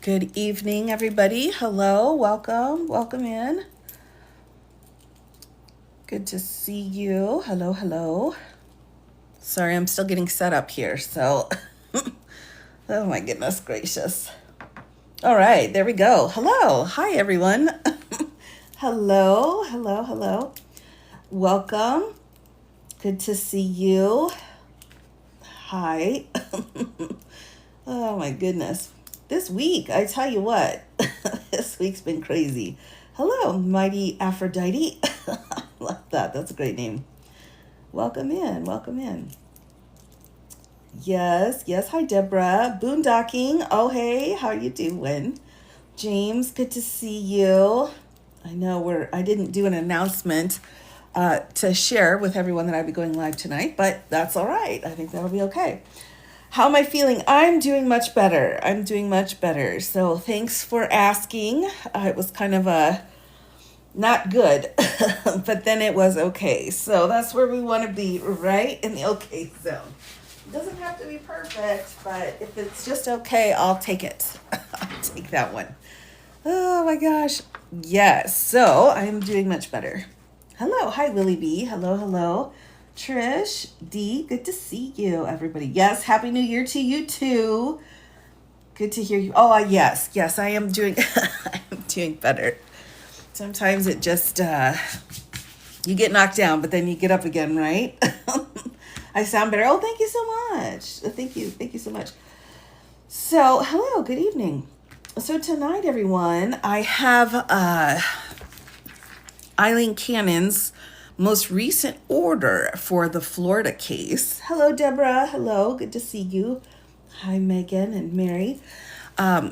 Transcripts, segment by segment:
Good evening, everybody. Hello, welcome in. Good to see you. Hello. Sorry, I'm still getting set up here, so oh my goodness gracious. All right, there we go. Hello. Hi, everyone. Hello. Welcome. Good to see you. Hi. Oh my goodness. This week, I tell you what, this week's been crazy. Hello, Mighty Aphrodite. I love that. That's a great name. Welcome in. Yes. Hi, Deborah. Boondocking. Oh, hey, how you doing? James, good to see you. I know I didn't do an announcement to share with everyone that I'd be going live tonight, but that's all right. I think that'll be okay. How am I feeling? I'm doing much better. So thanks for asking. It was kind of a not good, but then it was okay. So that's where we want to be, right? In the okay zone. It doesn't have to be perfect, but if it's just okay, I'll take it. I'll take that one. Oh my gosh. Yes. So I'm doing much better. Hello. Hi, Willie B. Hello. Trish D, good to see you, everybody. Yes, Happy New Year to you too. Good to hear you. Oh, yes, I am doing. I'm doing better. Sometimes it just you get knocked down, but then you get up again, right? I sound better. Oh, thank you so much. Thank you so much. So, hello, good evening. So tonight, everyone, I have Eileen Cannon's most recent order for the Florida case. Hello, Deborah. Hello, good to see you. Hi, Megan and Mary.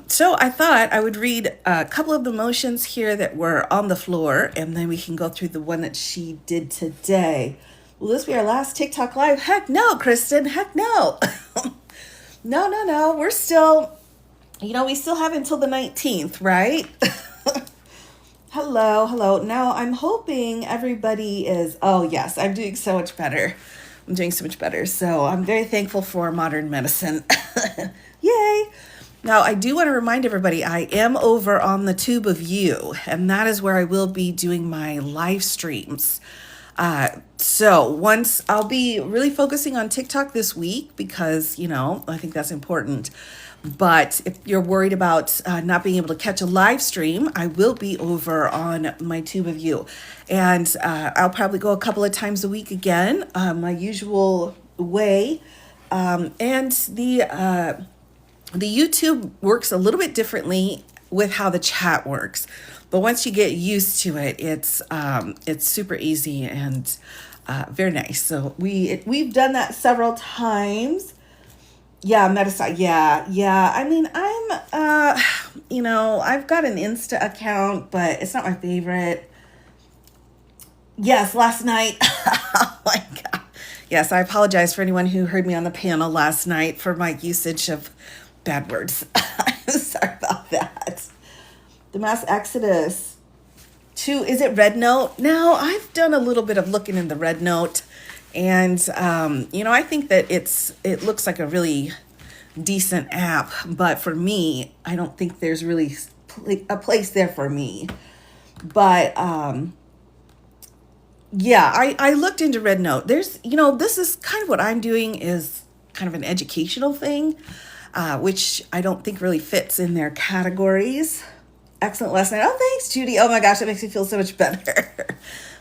So I thought I would read a couple of the motions here that were on the floor, and then we can go through the one that she did today. Will this be our last TikTok live? Heck no, Kristen. Heck no. No. We're still, we still have until the 19th, right? Hello. Now I'm hoping everybody is, oh yes, I'm doing so much better. So I'm very thankful for modern medicine. Yay. Now I do want to remind everybody I am over on the Tube of You, and that is where I will be doing my live streams. So once I'll be really focusing on TikTok this week because, I think that's important. But if you're worried about not being able to catch a live stream, I will be over on my Tube of You. And I'll probably go a couple of times a week again, my usual way. And the YouTube works a little bit differently with how the chat works. But once you get used to it, it's super easy and very nice. So we've done that several times. Yeah, Metasite. Yeah. I mean, I've got an Insta account, but it's not my favorite. Yes, last night. Oh my God. Yes, I apologize for anyone who heard me on the panel last night for my usage of bad words. I'm sorry about that. The mass exodus. Is it Red Note? Now, I've done a little bit of looking in the Red Note. And, I think that it looks like a really decent app. But for me, I don't think there's really a place there for me. But, yeah, I looked into Red Note. There's, this is kind of what I'm doing is kind of an educational thing, which I don't think really fits in their categories. Excellent last night. Oh, thanks, Judy. Oh my gosh, that makes me feel so much better.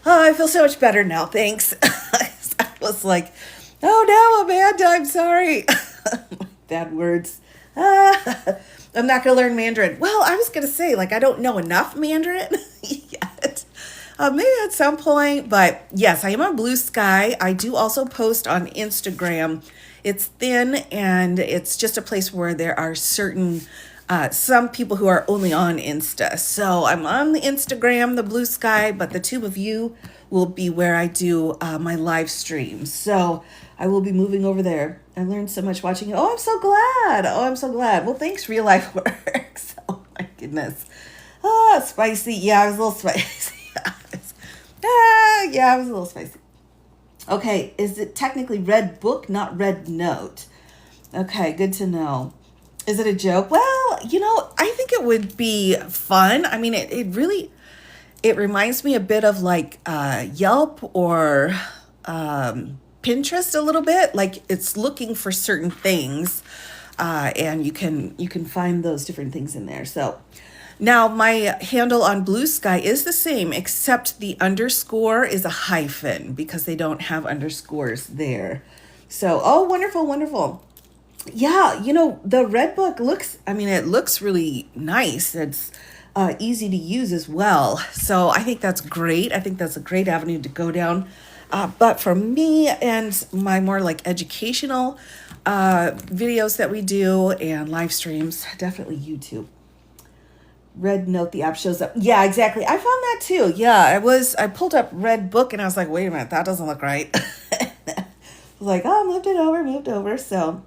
Oh, I feel so much better now. Thanks. I was like, oh no, Amanda, I'm sorry. Bad words. I'm not going to learn Mandarin. Well, I was going to say, I don't know enough Mandarin yet. Maybe at some point, but yes, I am on Blue Sky. I do also post on Instagram. It's thin, and it's just a place where there are some people who are only on Insta. So I'm on the Instagram, the Blue Sky, but the Tube of You will be where I do my live streams. So I will be moving over there. I learned so much watching it. Oh, I'm so glad. Well, thanks, Real Life Works. Oh my goodness. Spicy. Yeah, I was a little spicy. I was a little spicy. Okay, is it technically Red Book, not Red Note? Okay, good to know. Is it a joke? Well, I think it would be fun. I mean, it really, it reminds me a bit of like Yelp or Pinterest a little bit. Like it's looking for certain things, and you can find those different things in there. So now my handle on Blue Sky is the same, except the underscore is a hyphen because they don't have underscores there. So, oh, wonderful, wonderful. Yeah, the red book looks, I mean, it looks really nice. It's easy to use as well. So I think that's great. I think that's a great avenue to go down. But for me and my more like educational videos that we do and live streams, definitely YouTube. Red Note, the app shows up. Yeah, exactly. I found that too. Yeah, I pulled up Red Book and I was like, wait a minute, that doesn't look right. I was like, oh, moved over. So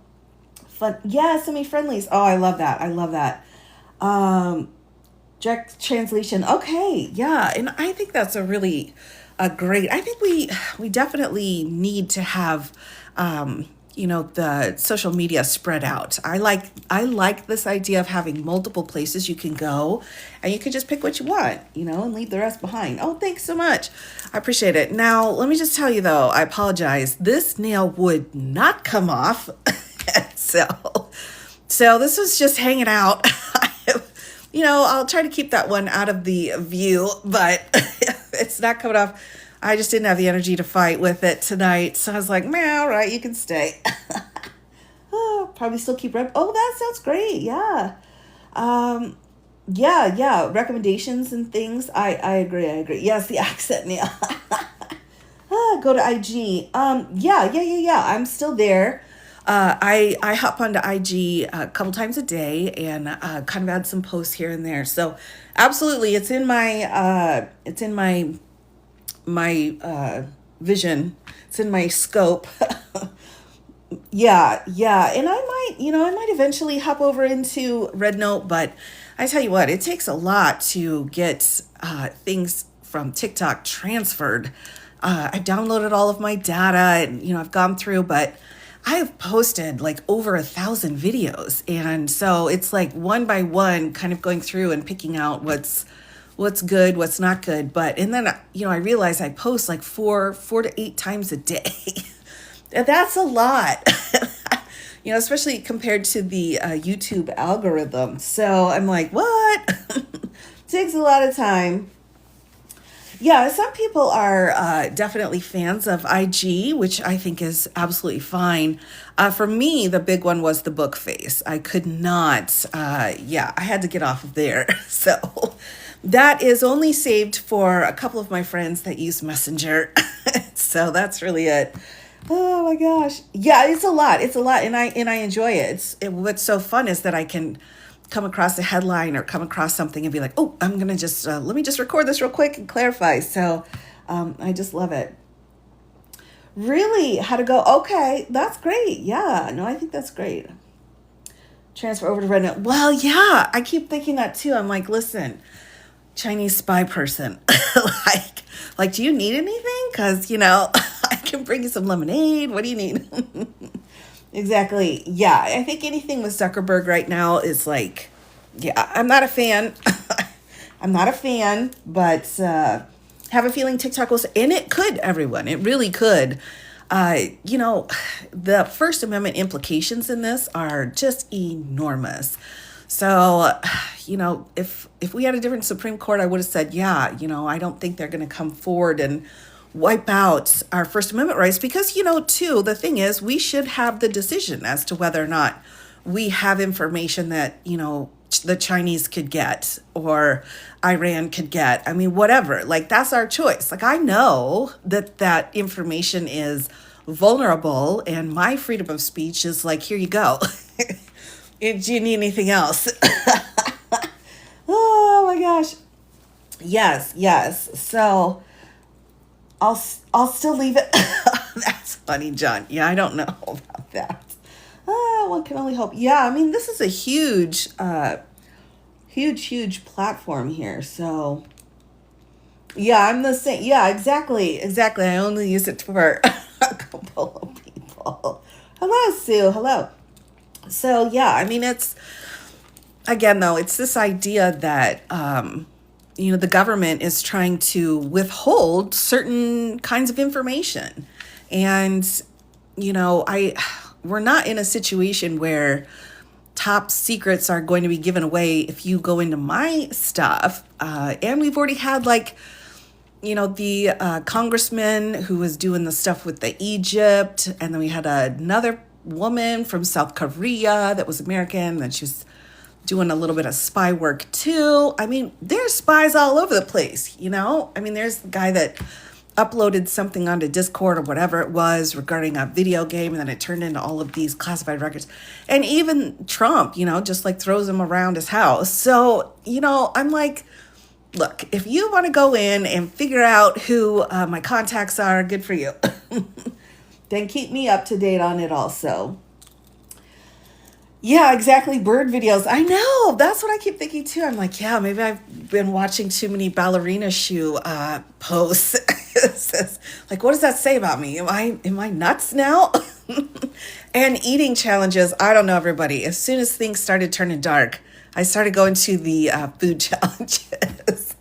fun. Yeah, semi friendlies. Oh, I love that. I love that. Direct translation. Okay, yeah, and I think that's a really great. I think we definitely need to have the social media spread out. I like this idea of having multiple places you can go, and you can just pick what you want, and leave the rest behind. Oh, thanks so much. I appreciate it. Now, let me just tell you though, I apologize. This nail would not come off. So this was just hanging out. I'll try to keep that one out of the view, but it's not coming off. I just didn't have the energy to fight with it tonight. So I was like, man, all right, you can stay. Oh, probably still keep red. Oh, that sounds great. Yeah. Yeah. Recommendations and things. I agree. Yes, the accent, Neil. Go to IG. Yeah. I'm still there. I hop onto IG a couple times a day and kind of add some posts here and there. So absolutely, it's in my vision. It's in my scope. Yeah, and I might eventually hop over into Red Note, but I tell you what, it takes a lot to get things from TikTok transferred. I've downloaded all of my data and I've gone through, but I've posted like over 1,000 videos, and so it's like one by one, kind of going through and picking out what's good, what's not good. But and then I realize I post like four to 8 times a day. And that's a lot. Especially compared to the YouTube algorithm. So I'm like, what? Takes a lot of time. Yeah, some people are definitely fans of IG, which I think is absolutely fine. For me, the big one was the book face. I could not, I had to get off of there. So that is only saved for a couple of my friends that use Messenger. So that's really it. Oh my gosh. Yeah, it's a lot. And I enjoy it. What's so fun is that I can come across a headline or come across something and be like, oh, I'm going to just, let me just record this real quick and clarify. So I just love it. Really? How to go? Okay, that's great. Yeah, no, I think that's great. Transfer over to Red Note. Well, yeah, I keep thinking that too. I'm like, listen, Chinese spy person, like, do you need anything? Because, I can bring you some lemonade. What do you need? Exactly. Yeah, I think anything with Zuckerberg right now is like, yeah, I'm not a fan. I'm not a fan, but have a feeling TikTok will, and it could, everyone. It really could. The First Amendment implications in this are just enormous. So, if we had a different Supreme Court, I would have said, yeah, I don't think they're going to come forward and wipe out our First Amendment rights because, too, the thing is, we should have the decision as to whether or not we have information that, the Chinese could get or Iran could get. I mean, whatever, like that's our choice. Like I know that information is vulnerable and my freedom of speech is like, here you go. Do you need anything else? Oh my gosh. Yes. So I'll still leave it. That's funny, John. Yeah, I don't know about that. One can only hope. Yeah, I mean, this is a huge platform here. So yeah, I'm the same. Yeah, exactly. I only use it for a couple of people. Hello, Sue. Hello. So yeah, I mean, it's again though, it's this idea that the government is trying to withhold certain kinds of information, and I we're not in a situation where top secrets are going to be given away if you go into my stuff. And we've already had the congressman who was doing the stuff with the Egypt. And then we had another woman from South Korea that was American. And she was doing a little bit of spy work too. I mean, there's spies all over the place, I mean, there's the guy that uploaded something onto Discord or whatever it was regarding a video game, and then it turned into all of these classified records. And even Trump, just like throws them around his house. So, I'm like, look, if you want to go in and figure out who my contacts are, good for you. Then keep me up to date on it also. Yeah, exactly. Bird videos. I know. That's what I keep thinking too. I'm like, yeah, maybe I've been watching too many ballerina shoe posts. Like, what does that say about me? Am I nuts now? And eating challenges. I don't know, everybody. As soon as things started turning dark, I started going to the food challenges.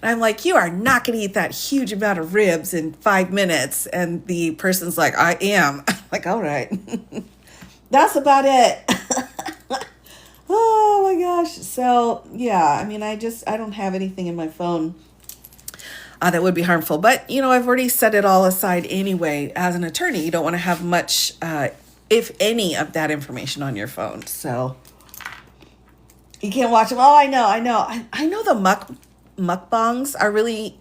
And I'm like, you are not going to eat that huge amount of ribs in 5 minutes. And the person's like, I am. I'm like, all right. That's about it. Oh my gosh. So yeah, I mean, I don't have anything in my phone that would be harmful, but I've already set it all aside anyway. As an attorney, you don't want to have much, if any, of that information on your phone. So you can't watch them. Oh, I know. I know the mukbangs are really,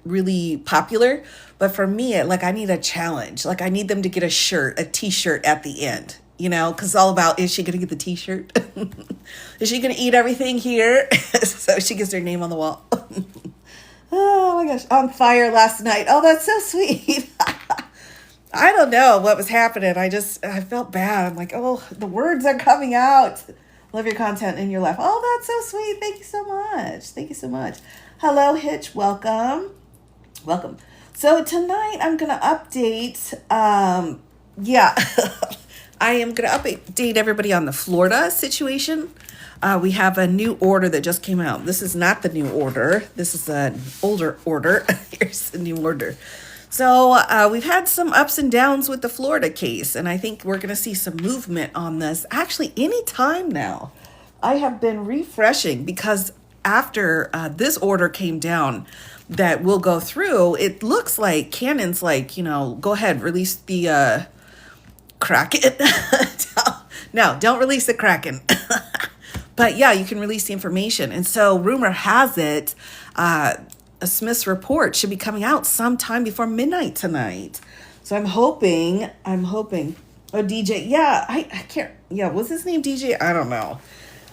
really popular, but for me, I need a challenge. I need them to get a t-shirt at the end, because it's all about, is she going to get the t-shirt? Is she going to eat everything here? So she gets her name on the wall. Oh my gosh, on fire last night. Oh, that's so sweet. I don't know what was happening. I felt bad. I'm like, oh, the words are coming out. Love your content and your life. Oh, that's so sweet. Thank you so much. Thank you so much. Hello, Hitch. Welcome. Welcome. So tonight I'm going to update, I am going to update everybody on the Florida situation. We have a new order that just came out. This is not the new order. This is an older order. Here's the new order. So we've had some ups and downs with the Florida case, and I think we're going to see some movement on this actually any time now. I have been refreshing because after this order came down that will go through, it looks like Cannon's like, go ahead, release the Kraken. No, don't release the Kraken. But yeah, you can release the information. And so rumor has it, a Smith's report should be coming out sometime before midnight tonight. So I'm hoping, oh, DJ, yeah, I can't, yeah, was his name DJ? I don't know.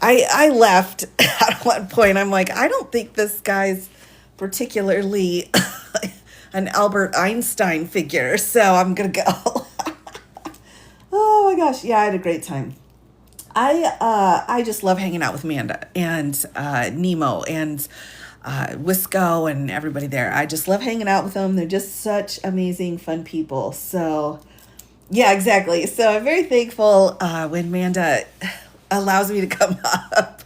I left at one point. I'm like, I don't think this guy's particularly an Albert Einstein figure. So I'm going to go. Oh my gosh. Yeah, I had a great time. I just love hanging out with Amanda and Nemo and Wisco and everybody there. I just love hanging out with them. They're just such amazing, fun people. So yeah, exactly. So I'm very thankful when Amanda allows me to come up.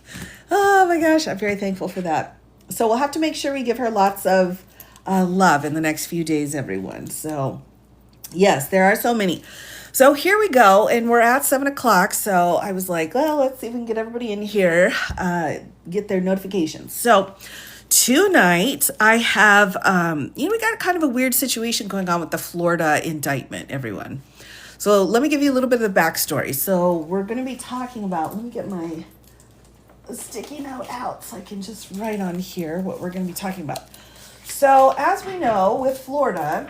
Oh my gosh, I'm very thankful for that. So we'll have to make sure we give her lots of love in the next few days, everyone. So yes, there are so many. So here we go, and we're at 7:00. So I was like, well, let's see if we can get everybody in here, get their notifications. So tonight I have, we got kind of a weird situation going on with the Florida indictment, everyone. So let me give you a little bit of the backstory. So we're going to be talking about, let me get my sticky note out so I can just write on here what we're going to be talking about. So as we know, with Florida,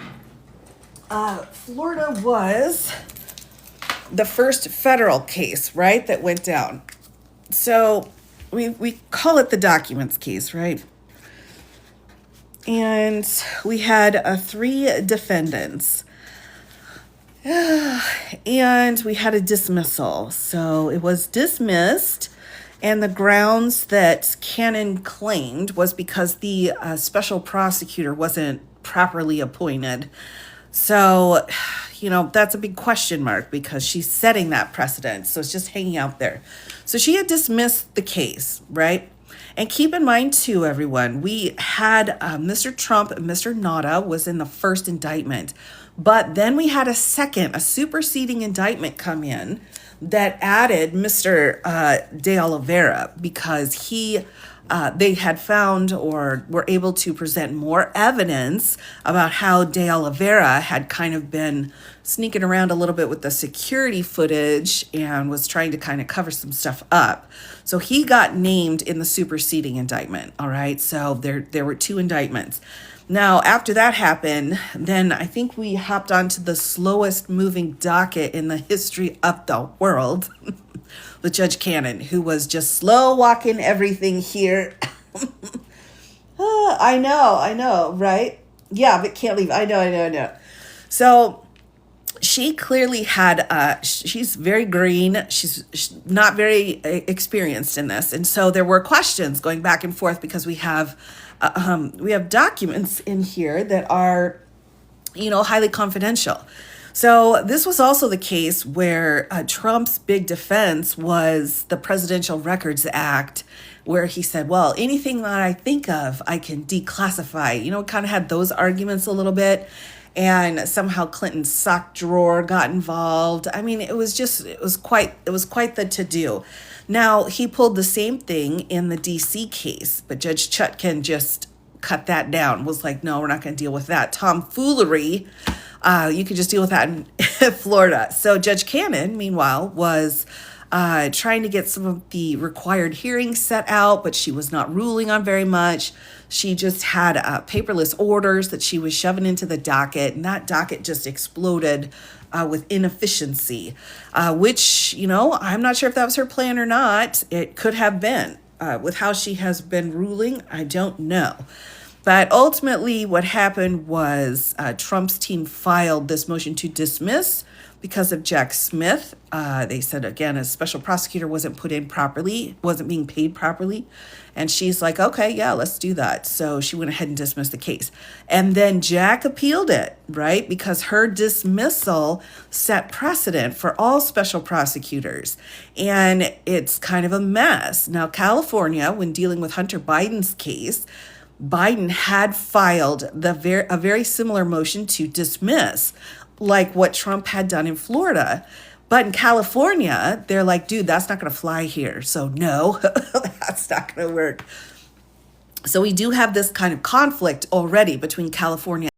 Florida was the first federal case, right, that went down. So we call it the documents case, right? And we had 3 defendants. And we had a dismissal. So it was dismissed, and the grounds that Cannon claimed was because the special prosecutor wasn't properly appointed. So, that's a big question mark because she's setting that precedent. So it's just hanging out there. So she had dismissed the case, right? And keep in mind, too, everyone, we had Mr. Trump and Mr. Nada was in the first indictment. But then we had a superseding indictment come in that added Mr. De Oliveira because they had found or were able to present more evidence about how De Oliveira had kind of been sneaking around a little bit with the security footage and was trying to kind of cover some stuff up. So he got named in the superseding indictment. All right. So there were two indictments. Now, after that happened, then I think we hopped onto the slowest moving docket in the history of the world with Judge Cannon, who was just slow walking everything here. I know, right? Yeah, but can't leave. I know. So she clearly had, she's very green. She's not very experienced in this. And so there were questions going back and forth because we have documents in here that are, highly confidential. So this was also the case where Trump's big defense was the Presidential Records Act, where he said, well, anything that I think of, I can declassify. Kind of had those arguments a little bit. And somehow Clinton's sock drawer got involved. I mean, it was quite the to-do. Now, he pulled the same thing in the DC case, but Judge Chutkan just cut that down, was like, no, we're not going to deal with that tomfoolery. You could just deal with that in Florida. So Judge Cannon, meanwhile, was trying to get some of the required hearings set out, but she was not ruling on very much. She just had paperless orders that she was shoving into the docket, and that docket just exploded with inefficiency, which, I'm not sure if that was her plan or not. It could have been. With how she has been ruling, I don't know. But ultimately, what happened was Trump's team filed this motion to dismiss because of Jack Smith. They said, again, a special prosecutor wasn't put in properly, wasn't being paid properly. And she's like, okay, yeah, let's do that. So she went ahead and dismissed the case. And then Jack appealed it, right? Because her dismissal set precedent for all special prosecutors. And it's kind of a mess. Now, California, when dealing with Hunter Biden's case, Biden had filed a very similar motion to dismiss, like what Trump had done in Florida. But in California, they're like, dude, that's not going to fly here. So no, that's not going to work. So we do have this kind of conflict already between California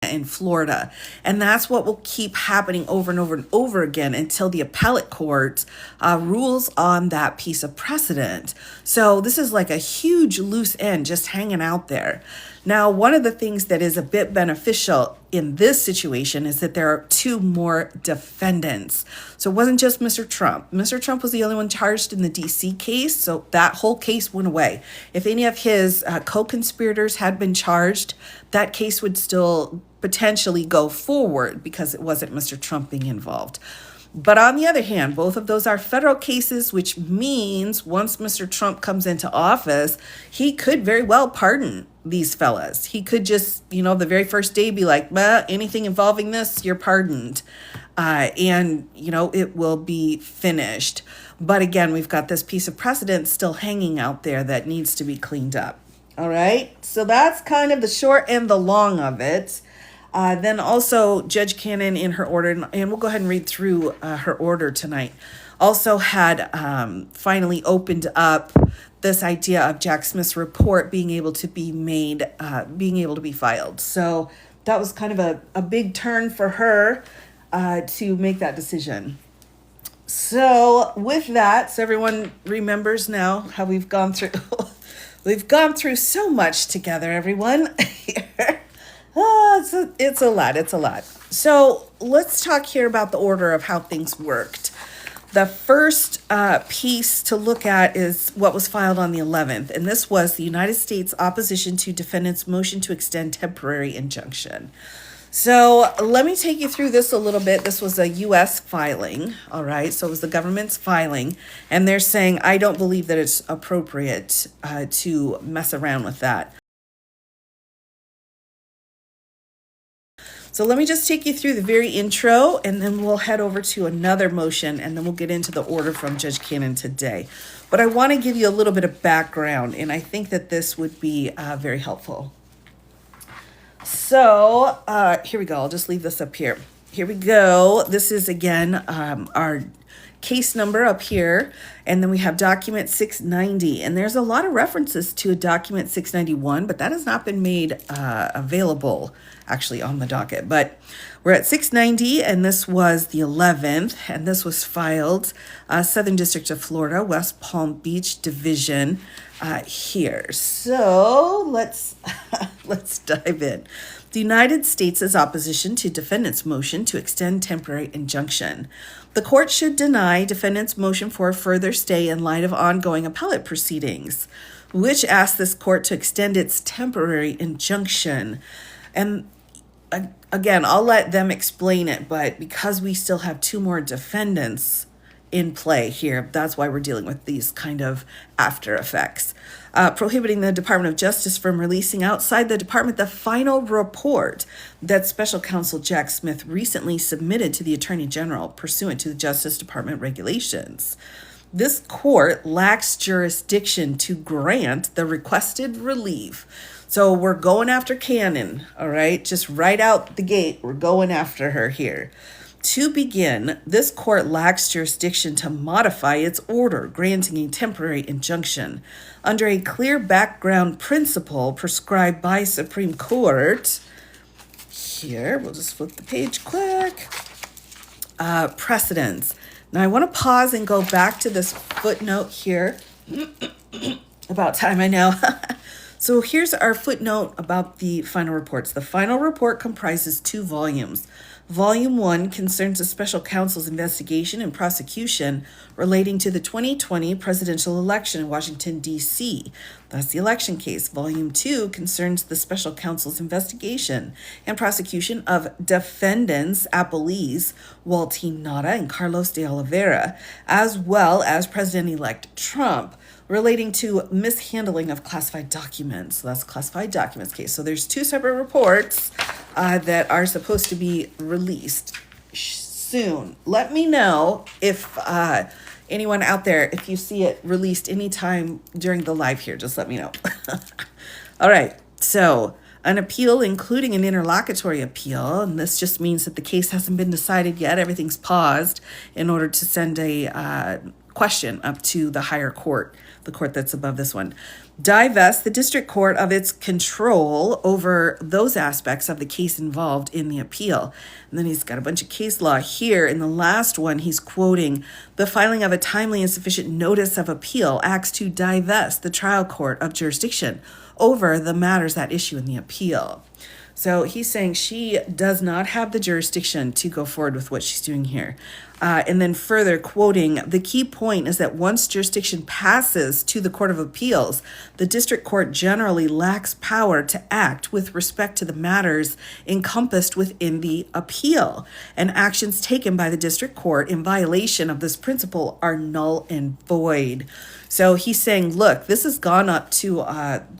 in Florida. And that's what will keep happening over and over and over again until the appellate court rules on that piece of precedent. So this is like a huge loose end just hanging out there. Now, one of the things that is a bit beneficial in this situation is that there are two more defendants. So it wasn't just Mr. Trump. Mr. Trump was the only one charged in the DC case, so that whole case went away. If any of his co-conspirators had been charged, that case would still potentially go forward because it wasn't Mr. Trump being involved. But on the other hand, both of those are federal cases, which means once Mr. Trump comes into office, he could very well pardon these fellas. He could just, the very first day be like, anything involving this, you're pardoned. And it will be finished. But again, we've got this piece of precedent still hanging out there that needs to be cleaned up. All right. So that's kind of the short and the long of it. Then also Judge Cannon in her order, and we'll go ahead and read through her order tonight, also had finally opened up this idea of Jack Smith's report being able to be made, being able to be filed. So that was kind of a big turn for her to make that decision. So with that, so everyone remembers now how we've gone through, we've gone through so much together, everyone. It's a lot. So let's talk here about the order of how things worked. The first piece to look at is what was filed on the 11th, and this was the United States opposition to defendant's motion to extend temporary injunction. So let me take you through this a little bit. This was a U.S. filing, all right? So it was the government's filing, and they're saying, I don't believe that it's appropriate to mess around with that. So let me just take you through the very intro, and then we'll head over to another motion, and then we'll get into the order from Judge Cannon today. But I want to give you a little bit of background, and I think that this would be very helpful. So here we go. I'll just leave this up here. Here we go. This is, again, our case number up here, and then we have document 690, and there's a lot of references to a document 691, but that has not been made available actually on the docket. But we're at 690, and this was the 11th, and this was filed Southern District of Florida, West Palm Beach Division here. So let's dive in. The United States' opposition to defendant's motion to extend temporary injunction. The court should deny defendant's motion for a further stay in light of ongoing appellate proceedings, which asks this court to extend its temporary injunction. And again, I'll let them explain it, but because we still have two more defendants in play here, that's why we're dealing with these kind of after effects. Prohibiting the Department of Justice from releasing outside the department the final report that Special Counsel Jack Smith recently submitted to the Attorney General pursuant to the Justice Department regulations. This court lacks jurisdiction to grant the requested relief. So we're going after Cannon, all right? Just right out the gate, we're going after her here. To begin, this court lacks jurisdiction to modify its order granting a temporary injunction under a clear background principle prescribed by Supreme Court. Here, we'll just flip the page quick. Precedents. Now, I want to pause and go back to this footnote here. About time, I know. So here's our footnote about the final reports. The final report comprises 2 volumes. Volume 1 concerns the special counsel's investigation and prosecution relating to the 2020 presidential election in Washington, D.C. That's the election case. Volume 2 concerns the special counsel's investigation and prosecution of defendants, appellees, Waltine Nada and Carlos de Oliveira, as well as President-elect Trump, relating to mishandling of classified documents. So that's classified documents case. So there's 2 separate reports that are supposed to be released soon. Let me know if anyone out there, if you see it released anytime during the live here, just let me know. All right. So an appeal, including an interlocutory appeal, and this just means that the case hasn't been decided yet. Everything's paused in order to send a question up to the higher court, the court that's above this one. Divest the district court of its control over those aspects of the case involved in the appeal. And then he's got a bunch of case law here. In the last one, he's quoting, the filing of a timely and sufficient notice of appeal acts to divest the trial court of jurisdiction over the matters at issue in the appeal. So he's saying she does not have the jurisdiction to go forward with what she's doing here. And then further quoting, the key point is that once jurisdiction passes to the Court of Appeals, the district court generally lacks power to act with respect to the matters encompassed within the appeal. And actions taken by the district court in violation of this principle are null and void. So he's saying, look, this has gone up to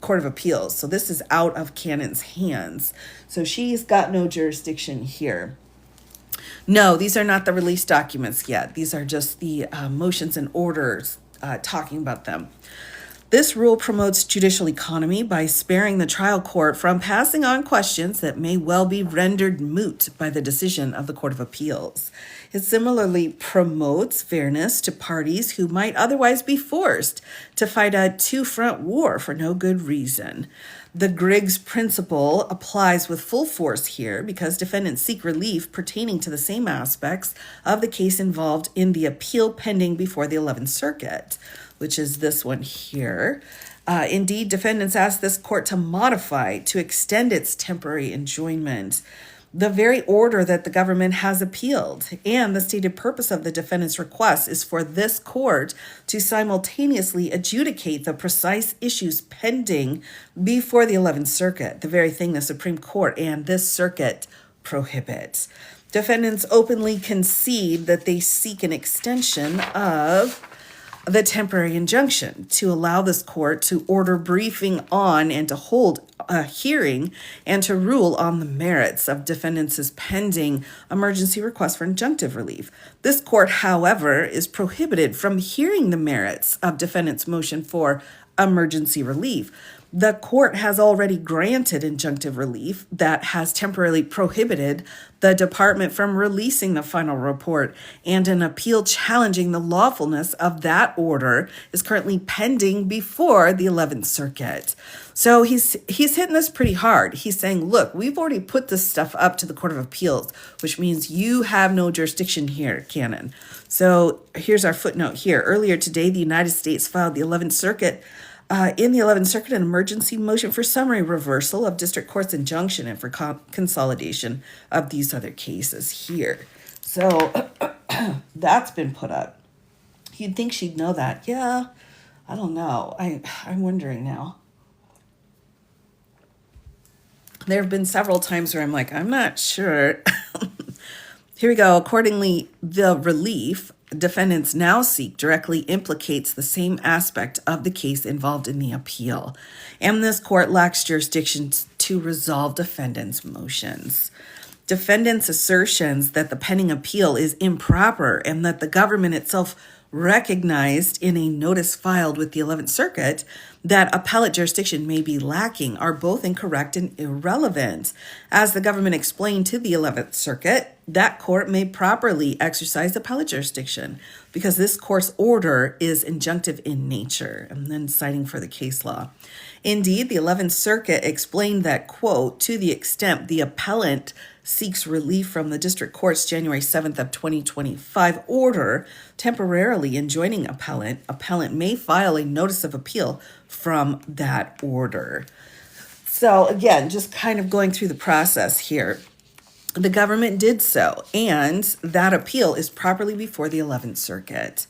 Court of Appeals. So this is out of Cannon's hands. So she's got no jurisdiction here. No, these are not the release documents yet. These are just the motions and orders talking about them. This rule promotes judicial economy by sparing the trial court from passing on questions that may well be rendered moot by the decision of the Court of Appeals. It similarly promotes fairness to parties who might otherwise be forced to fight a two-front war for no good reason. The Griggs principle applies with full force here because defendants seek relief pertaining to the same aspects of the case involved in the appeal pending before the 11th Circuit, which is this one here. Indeed, defendants ask this court to modify, to extend its temporary enjoyment, the very order that the government has appealed. And the stated purpose of the defendant's request is for this court to simultaneously adjudicate the precise issues pending before the 11th Circuit, the very thing the Supreme Court and this circuit prohibits. Defendants openly concede that they seek an extension of the temporary injunction to allow this court to order briefing on and to hold a hearing and to rule on the merits of defendants' pending emergency request for injunctive relief. This court, however, is prohibited from hearing the merits of defendants' motion for emergency relief. The court has already granted injunctive relief that has temporarily prohibited the department from releasing the final report, and an appeal challenging the lawfulness of that order is currently pending before the 11th Circuit. So he's hitting this pretty hard. He's saying, look, we've already put this stuff up to the Court of Appeals, which means you have no jurisdiction here, Canon. So here's our footnote here. Earlier today, the United States filed the 11th Circuit in the 11th Circuit, an emergency motion for summary reversal of district court's injunction and for consolidation of these other cases here. So that's been put up. You'd think she'd know that. Yeah, I don't know. I'm wondering now. There have been several times where I'm like, I'm not sure. Here we go. Accordingly, the relief defendants now seek directly implicates the same aspect of the case involved in the appeal, and this court lacks jurisdiction to resolve defendants' motions. Defendants' assertions that the pending appeal is improper and that the government itself recognized in a notice filed with the 11th Circuit that appellate jurisdiction may be lacking are both incorrect and irrelevant. As the government explained to the 11th Circuit, that court may properly exercise appellate jurisdiction because this court's order is injunctive in nature, and then citing for the case law. Indeed, the 11th Circuit explained that, quote, to the extent the appellant seeks relief from the district court's January 7th of 2025 order temporarily enjoining appellant may file a notice of appeal from that order. So again, just kind of going through the process here. The government did so, and that appeal is properly before the 11th Circuit.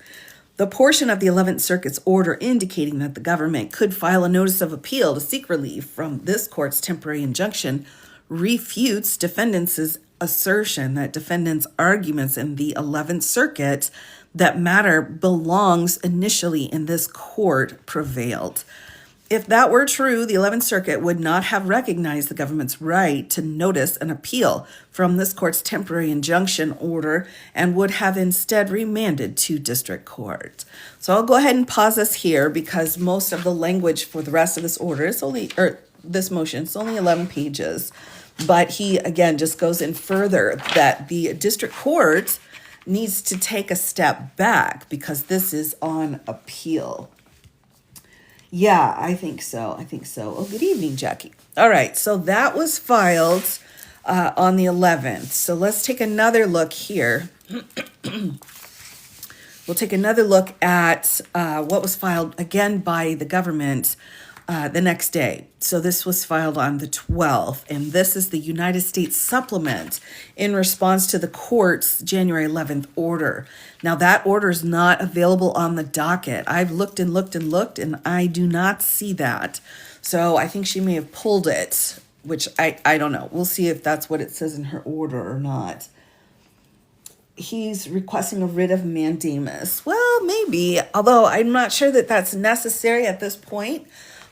The portion of the 11th Circuit's order indicating that the government could file a notice of appeal to seek relief from this court's temporary injunction refutes defendants' assertion that defendants' arguments in the 11th Circuit that matter belongs initially in this court prevailed. If that were true, the 11th Circuit would not have recognized the government's right to notice an appeal from this court's temporary injunction order and would have instead remanded to district court. So I'll go ahead and pause this here because most of the language for the rest of this order is this motion, it's only 11 pages. But he, again, just goes in further that the district court needs to take a step back because this is on appeal. Yeah, I think so. Oh, good evening, Jackie. All right, so that was filed on the 11th. So let's take another look here. We'll take another look at what was filed again by the government the next day. So this was filed on the 12th, and this is the United States supplement in response to the court's January 11th order. Now that order is not available on the docket. I've looked and looked and looked, and I do not see that. So I think she may have pulled it, which I don't know. We'll see if that's what it says in her order or not. He's requesting a writ of mandamus. Well, maybe, although I'm not sure that that's necessary at this point.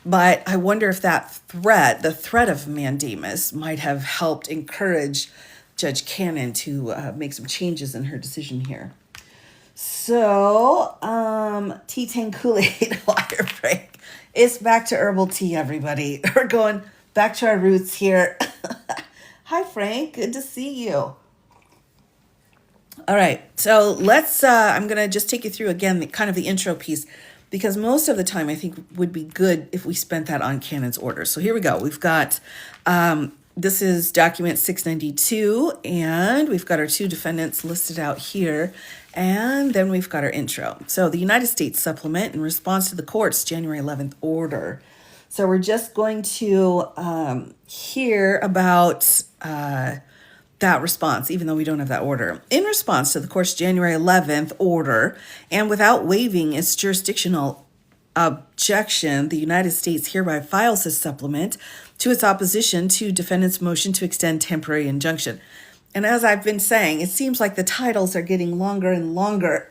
But I wonder if the threat of mandamus, might have helped encourage Judge Cannon to make some changes in her decision here. So, tea tank Kool-Aid water break. It's back to herbal tea, everybody. We're going back to our roots here. Hi, Frank. Good to see you. All right. So let's, I'm going to just take you through again, the intro piece, because most of the time I think would be good if we spent that on Cannon's order. So here we go. We've got, this is document 692, and we've got our two defendants listed out here, and then we've got our intro. So the United States supplement in response to the court's January 11th order. So we're just going to hear about that response, even though we don't have that order. In response to the court's January 11th order, and without waiving its jurisdictional objection, the United States hereby files this supplement to its opposition to defendant's motion to extend temporary injunction. And as I've been saying, it seems like the titles are getting longer and longer.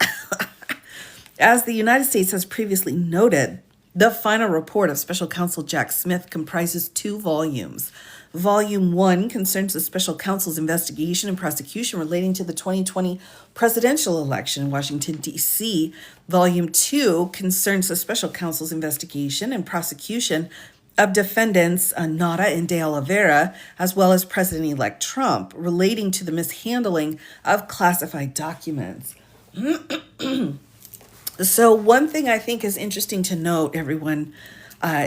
As the United States has previously noted, the final report of Special Counsel Jack Smith comprises 2 volumes. Volume 1 concerns the Special Counsel's investigation and prosecution relating to the 2020 presidential election in Washington, D.C. Volume 2 concerns the Special Counsel's investigation and prosecution of defendants Nara and De Oliveira, as well as President-elect Trump, relating to the mishandling of classified documents. So one thing I think is interesting to note, everyone,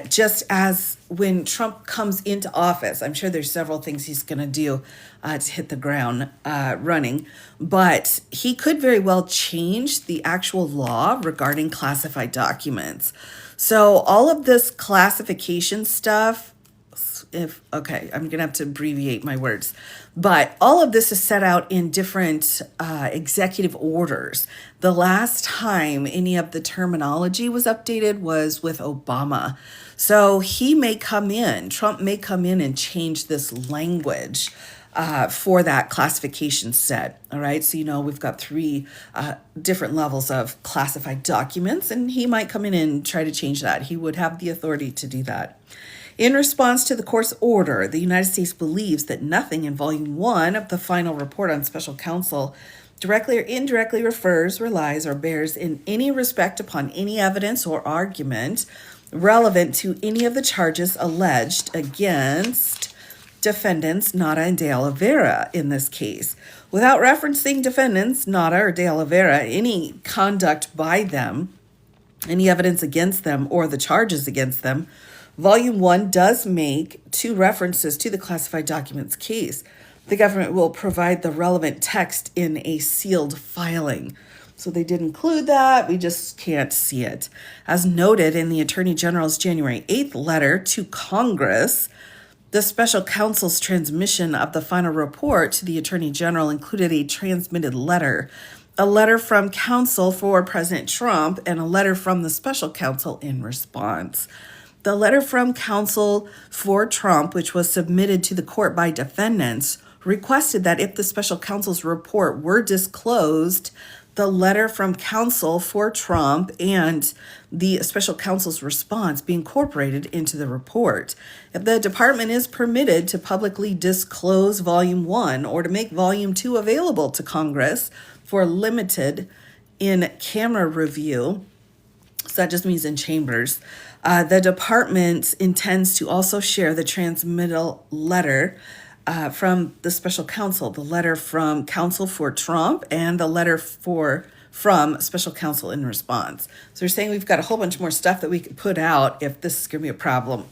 just as when Trump comes into office, I'm sure there's several things he's going to do to hit the ground running, but he could very well change the actual law regarding classified documents. So all of this classification stuff, I'm gonna have to abbreviate my words, but all of this is set out in different executive orders. The last time any of the terminology was updated was with Obama. So Trump may come in and change this language for that classification set. All right. So, we've got 3 different levels of classified documents, and he might come in and try to change that. He would have the authority to do that. In response to the court's order, the United States believes that nothing in Volume 1 of the final report on Special Counsel directly or indirectly refers, relies, or bears in any respect upon any evidence or argument relevant to any of the charges alleged against defendants Nara and De Oliveira in this case. Without referencing defendants Nara or De Oliveira, any conduct by them, any evidence against them, or the charges against them, Volume 1 does make 2 references to the classified documents case. The government will provide the relevant text in a sealed filing. So they did include that. We just can't see it. As noted in the Attorney General's January 8th letter to Congress, the Special Counsel's transmission of the final report to the Attorney General included a transmitted letter, a letter from counsel for President Trump, and a letter from the Special Counsel in response. The letter from counsel for Trump, which was submitted to the court by defendants, requested that if the Special Counsel's report were disclosed, the letter from counsel for Trump and the Special Counsel's response be incorporated into the report. If the department is permitted to publicly disclose Volume 1 or to make Volume 2 available to Congress for limited in-camera review, so that just means in chambers, the department intends to also share the transmittal letter from the Special Counsel, the letter from counsel for Trump, and the letter from Special Counsel in response. So they're saying we've got a whole bunch more stuff that we could put out if this is going to be a problem,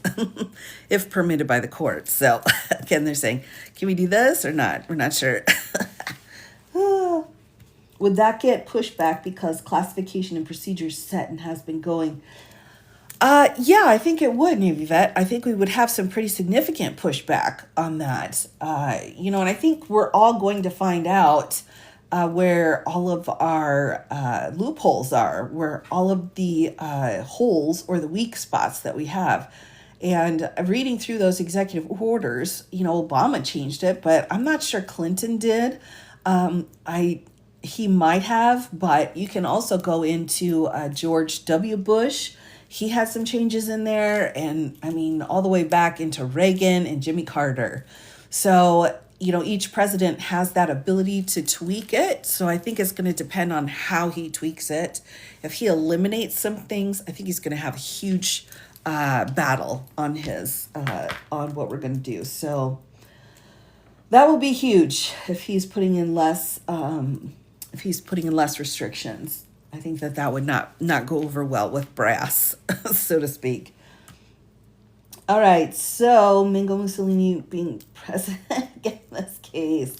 if permitted by the court. So again, they're saying, can we do this or not? We're not sure. Would that get pushed back because classification and procedures set and has been going? Yeah, I think it would, Navy Vet. I think we would have some pretty significant pushback on that. And I think we're all going to find out where all of our loopholes are, where all of the holes or the weak spots that we have. And reading through those executive orders, Obama changed it, but I'm not sure Clinton did. He might have, but you can also go into George W. Bush. He had some changes in there, and all the way back into Reagan and Jimmy Carter. So, each president has that ability to tweak it. So I think it's going to depend on how he tweaks it. If he eliminates some things, I think he's going to have a huge battle on on what we're going to do. So that will be huge if he's putting in less restrictions. I think that would not go over well with brass, so to speak. All right, so Mingo Mussolini being president in this case.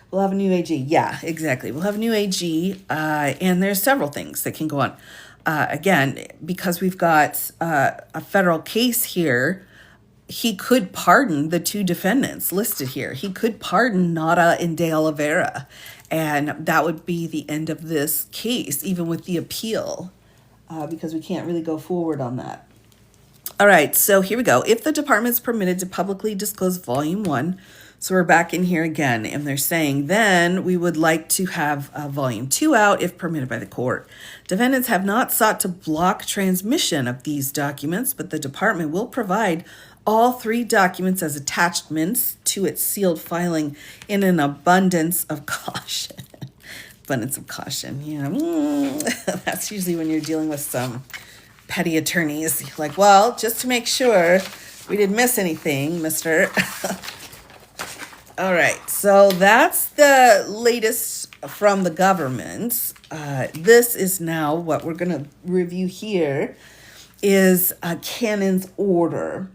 We'll have a new AG. Yeah, exactly. We'll have a new AG, and there's several things that can go on. Again, because we've got a federal case here, he could pardon the 2 defendants listed here. He could pardon Nara and De Oliveira, and that would be the end of this case, even with the appeal, because we can't really go forward on that. All right, so here we go. If the department's permitted to publicly disclose Volume 1, So we're back in here again, and they're saying, then we would like to have volume 2 out if permitted by the court. Defendants have not sought to block transmission of these documents, but the department will provide all 3 documents as attachments to its sealed filing in an abundance of caution. Abundance of caution, yeah. That's usually when you're dealing with some petty attorneys. Like, well, just to make sure we didn't miss anything, mister. All right, so that's the latest from the government. This is now what we're going to review here is Cannon's order.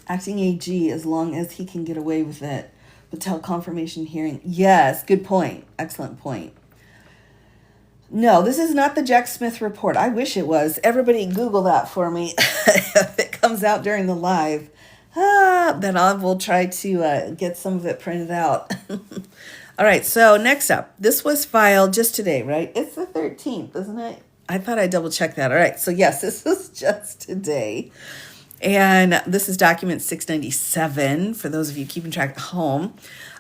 Acting AG, as long as he can get away with it. Patel confirmation hearing. Yes, good point. Excellent point. No, this is not the Jack Smith report. I wish it was. Everybody Google that for me. If it comes out during the live, then I will try to get some of it printed out. All right, so next up. This was filed just today, right? It's the 13th, isn't it? I thought I double checked that. All right, so yes, this was just today. And this is document 697 for those of you keeping track at home.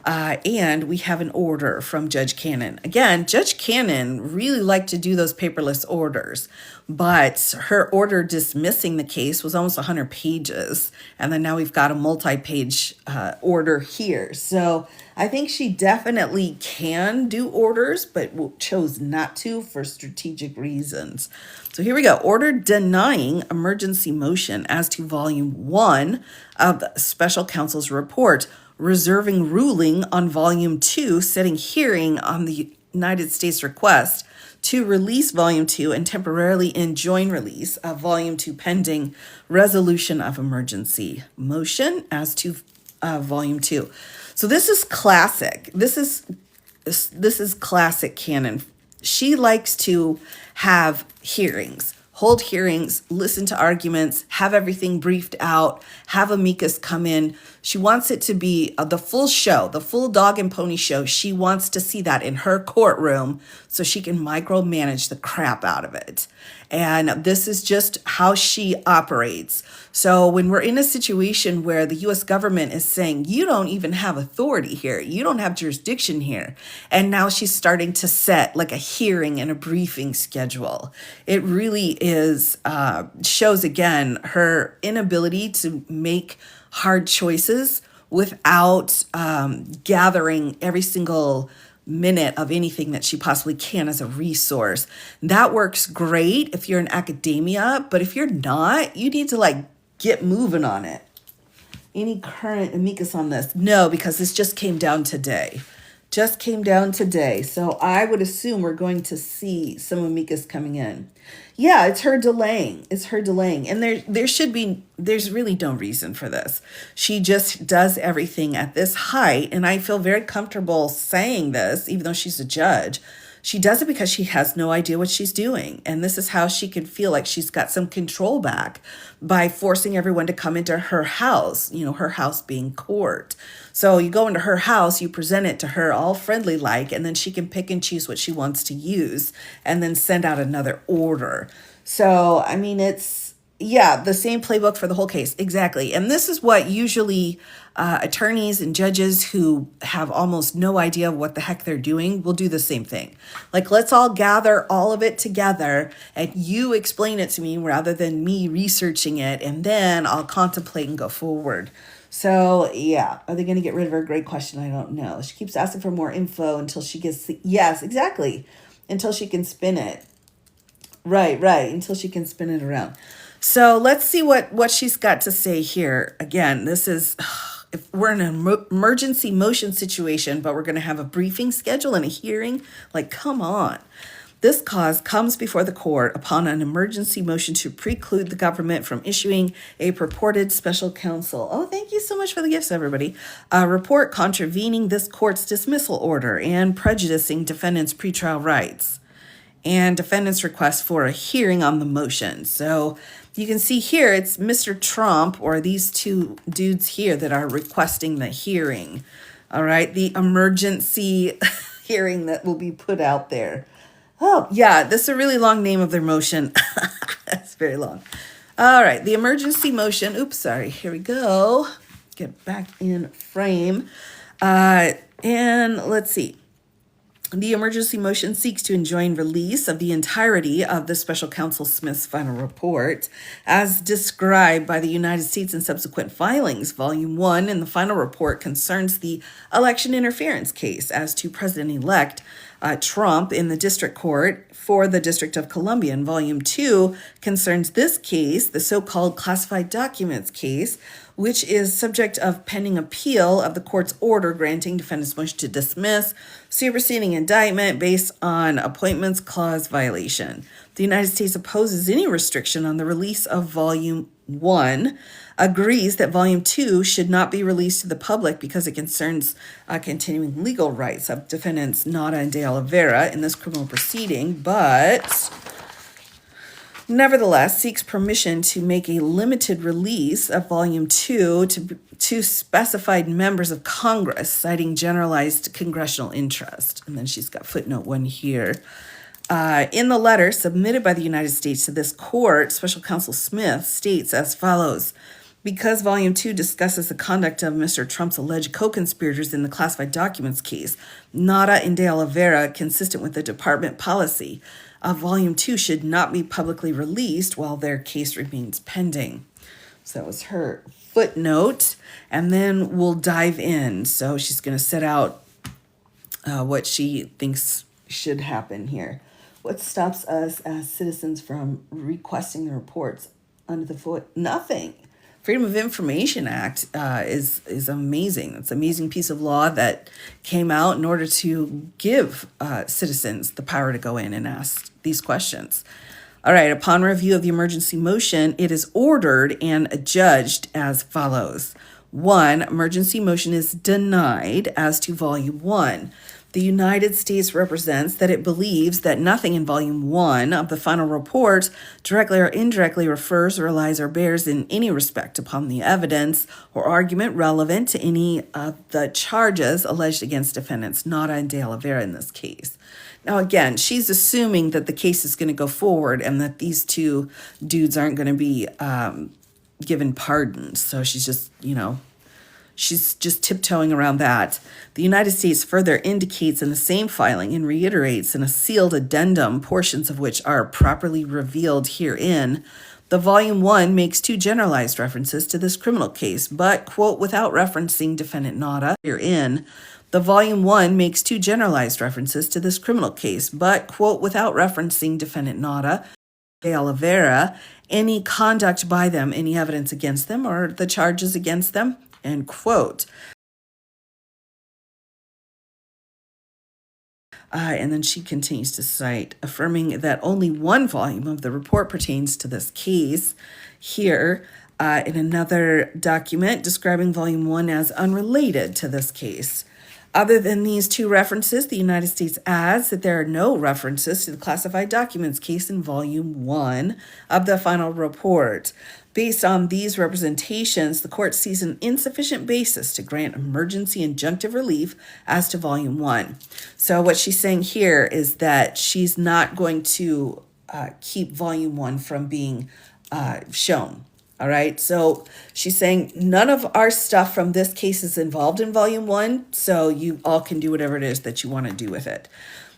And we have an order from Judge Cannon. Again, Judge Cannon really liked to do those paperless orders, but her order dismissing the case was almost 100 pages. And then now we've got a multi-page order here. So I think she definitely can do orders, but chose not to for strategic reasons. So here we go. Order denying emergency motion as to volume 1 of the special counsel's report, reserving ruling on volume 2, setting hearing on the United States request to release volume 2 and temporarily enjoin release of volume 2 pending resolution of emergency motion as to volume 2. So this is classic. This is classic Cannon. She likes to have hearings, hold hearings, listen to arguments, have everything briefed out, have amicus come in. She wants it to be the full show, the full dog and pony show. She wants to see that in her courtroom so she can micromanage the crap out of it. And this is just how she operates. So when we're in a situation where the U.S. government is saying, you don't even have authority here, you don't have jurisdiction here, and now she's starting to set like a hearing and a briefing schedule, it really is, shows again her inability to make hard choices without gathering every single minute of anything that she possibly can as a resource. That works great if you're in academia, but if you're not, you need to get moving on it. Any current amicus on this? No, because this just came down today. So I would assume we're going to see some amicus coming in. Yeah, it's her delaying. And there's really no reason for this. She just does everything at this height. And I feel very comfortable saying this, even though she's a judge. She does it because she has no idea what she's doing. And this is how she can feel like she's got some control back by forcing everyone to come into her house, her house being court. So you go into her house, you present it to her all friendly like, and then she can pick and choose what she wants to use and then send out another order. So, I mean, it's the same playbook for the whole case. Exactly. And this is what usually attorneys and judges who have almost no idea what the heck they're doing will do the same thing. Like, let's all gather all of it together and you explain it to me rather than me researching it, and then I'll contemplate and go forward. So, are they going to get rid of her? Great question. I don't know. She keeps asking for more info until she gets yes, exactly. Until she can spin it. Right. Until she can spin it around. So let's see what she's got to say here. Again, this is, if we're in an emergency motion situation, but we're going to have a briefing schedule and a hearing. Come on. This cause comes before the court upon an emergency motion to preclude the government from issuing a purported special counsel. Oh, thank you so much for the gifts, everybody. A report contravening this court's dismissal order and prejudicing defendants' pretrial rights, and defendants' request for a hearing on the motion. So you can see here it's Mr. Trump, or these two dudes here that are requesting the hearing. All right, the emergency hearing that will be put out there. Oh, yeah, this is a really long name of their motion. That's very long. All right, the emergency motion. Oops, sorry. Here we go. Get back in frame. And let's see. The emergency motion seeks to enjoin release of the entirety of the special counsel Smith's final report, as described by the United States in subsequent filings. Volume 1 in the final report concerns the election interference case as to President-elect Trump in the district court for the District of Columbia. And Volume 2 concerns this case, the so-called classified documents case, which is subject of pending appeal of the court's order granting defendants' motion to dismiss, superseding indictment based on appointments clause violation. The United States opposes any restriction on the release of Volume 1, agrees that Volume 2 should not be released to the public because it concerns continuing legal rights of defendants Nara and De Oliveira in this criminal proceeding, but nevertheless seeks permission to make a limited release of Volume 2 to specified members of Congress, citing generalized congressional interest. And then she's got footnote 1 here. In the letter submitted by the United States to this court, Special Counsel Smith states as follows: because Volume 2 discusses the conduct of Mr. Trump's alleged co-conspirators in the classified documents case, Nara and De Oliveira, consistent with the department policy, Volume 2 should not be publicly released while their case remains pending. So that was her footnote, and then we'll dive in. So she's going to set out what she thinks should happen here. What stops us as citizens from requesting the reports under the foot? Nothing. Freedom of Information Act is amazing. It's an amazing piece of law that came out in order to give citizens the power to go in and ask these questions. All right, upon review of the emergency motion, it is ordered and adjudged as follows. 1, emergency motion is denied as to Volume 1. The United States represents that it believes that nothing in Volume 1 of the final report directly or indirectly refers or relies or bears in any respect upon the evidence or argument relevant to any of the charges alleged against defendants Nara and De Oliveira in this case. Now, again, she's assuming that the case is going to go forward and that these two dudes aren't going to be given pardons. So she's just tiptoeing around that. The United States further indicates in the same filing and reiterates in a sealed addendum, portions of which are properly revealed herein. The Volume 1 makes 2 generalized references to this criminal case, but, quote, without referencing defendant Nara herein. The Volume 1 makes 2 generalized references to this criminal case, but, quote, without referencing defendant Nara, De Oliveira, any conduct by them, any evidence against them, or the charges against them, end quote. And then she continues to cite, affirming that only one volume of the report pertains to this case. Here, in another document describing Volume 1 as unrelated to this case. Other than these 2 references, the United States adds that there are no references to the classified documents case in Volume 1 of the final report. Based on these representations, the court sees an insufficient basis to grant emergency injunctive relief as to Volume 1. So what she's saying here is that she's not going to keep Volume 1 from being shown. All right, so she's saying none of our stuff from this case is involved in Volume 1, so you all can do whatever it is that you want to do with it.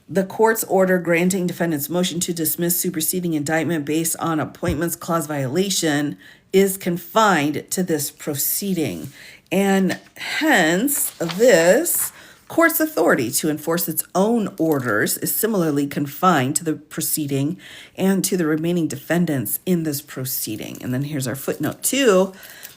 The court's order granting defendants' motion to dismiss superseding indictment based on appointments clause violation is confined to this proceeding, and hence this court's authority to enforce its own orders is similarly confined to the proceeding and to the remaining defendants in this proceeding. And then here's our footnote 2.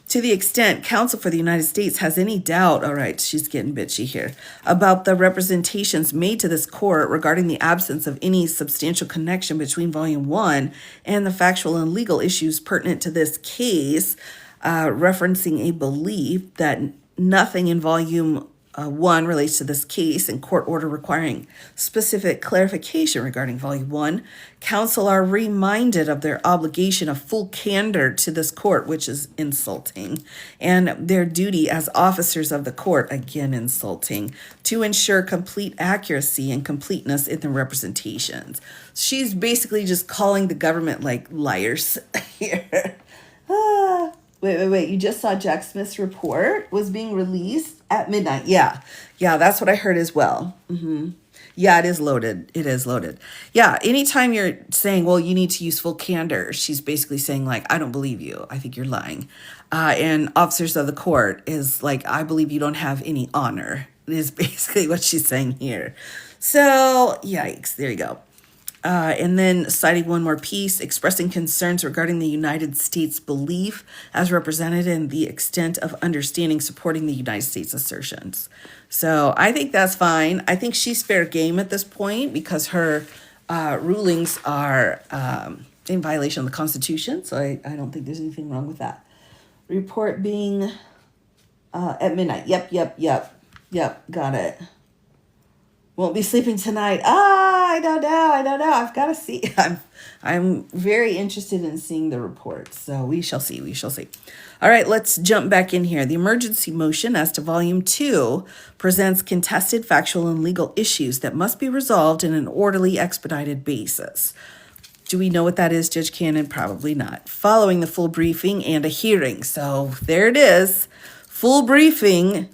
To the extent counsel for the United States has any doubt, all right, she's getting bitchy here, about the representations made to this court regarding the absence of any substantial connection between Volume 1 and the factual and legal issues pertinent to this case, referencing a belief that nothing in Volume 1 relates to this case and court order requiring specific clarification regarding Volume 1, counsel are reminded of their obligation of full candor to this court, which is insulting, and their duty as officers of the court, again insulting, to ensure complete accuracy and completeness in the representations. She's basically just calling the government like liars here. Wait. You just saw Jack Smith's report was being released at midnight. Yeah. Yeah, that's what I heard as well. Yeah, it is loaded. It is loaded. Yeah, anytime you're saying, well, you need to use full candor, she's basically saying, like, I don't believe you. I think you're lying. And officers of the court is like, I believe you don't have any honor, is basically what she's saying here. So, yikes. There you go. And then citing one more piece, expressing concerns regarding the United States' belief as represented in the extent of understanding supporting the United States assertions. So I think that's fine. I think she's fair game at this point because her rulings are in violation of the Constitution. So I don't think there's anything wrong with that. Report being at midnight. Yep. Got it. Won't be sleeping tonight. I don't know. I've got to see. I'm very interested in seeing the report. So we shall see. All right, let's jump back in here. The emergency motion as to Volume 2 presents contested factual and legal issues that must be resolved in an orderly, expedited basis. Do we know what that is, Judge Cannon? Probably not. Following the full briefing and a hearing. So there it is. Full briefing.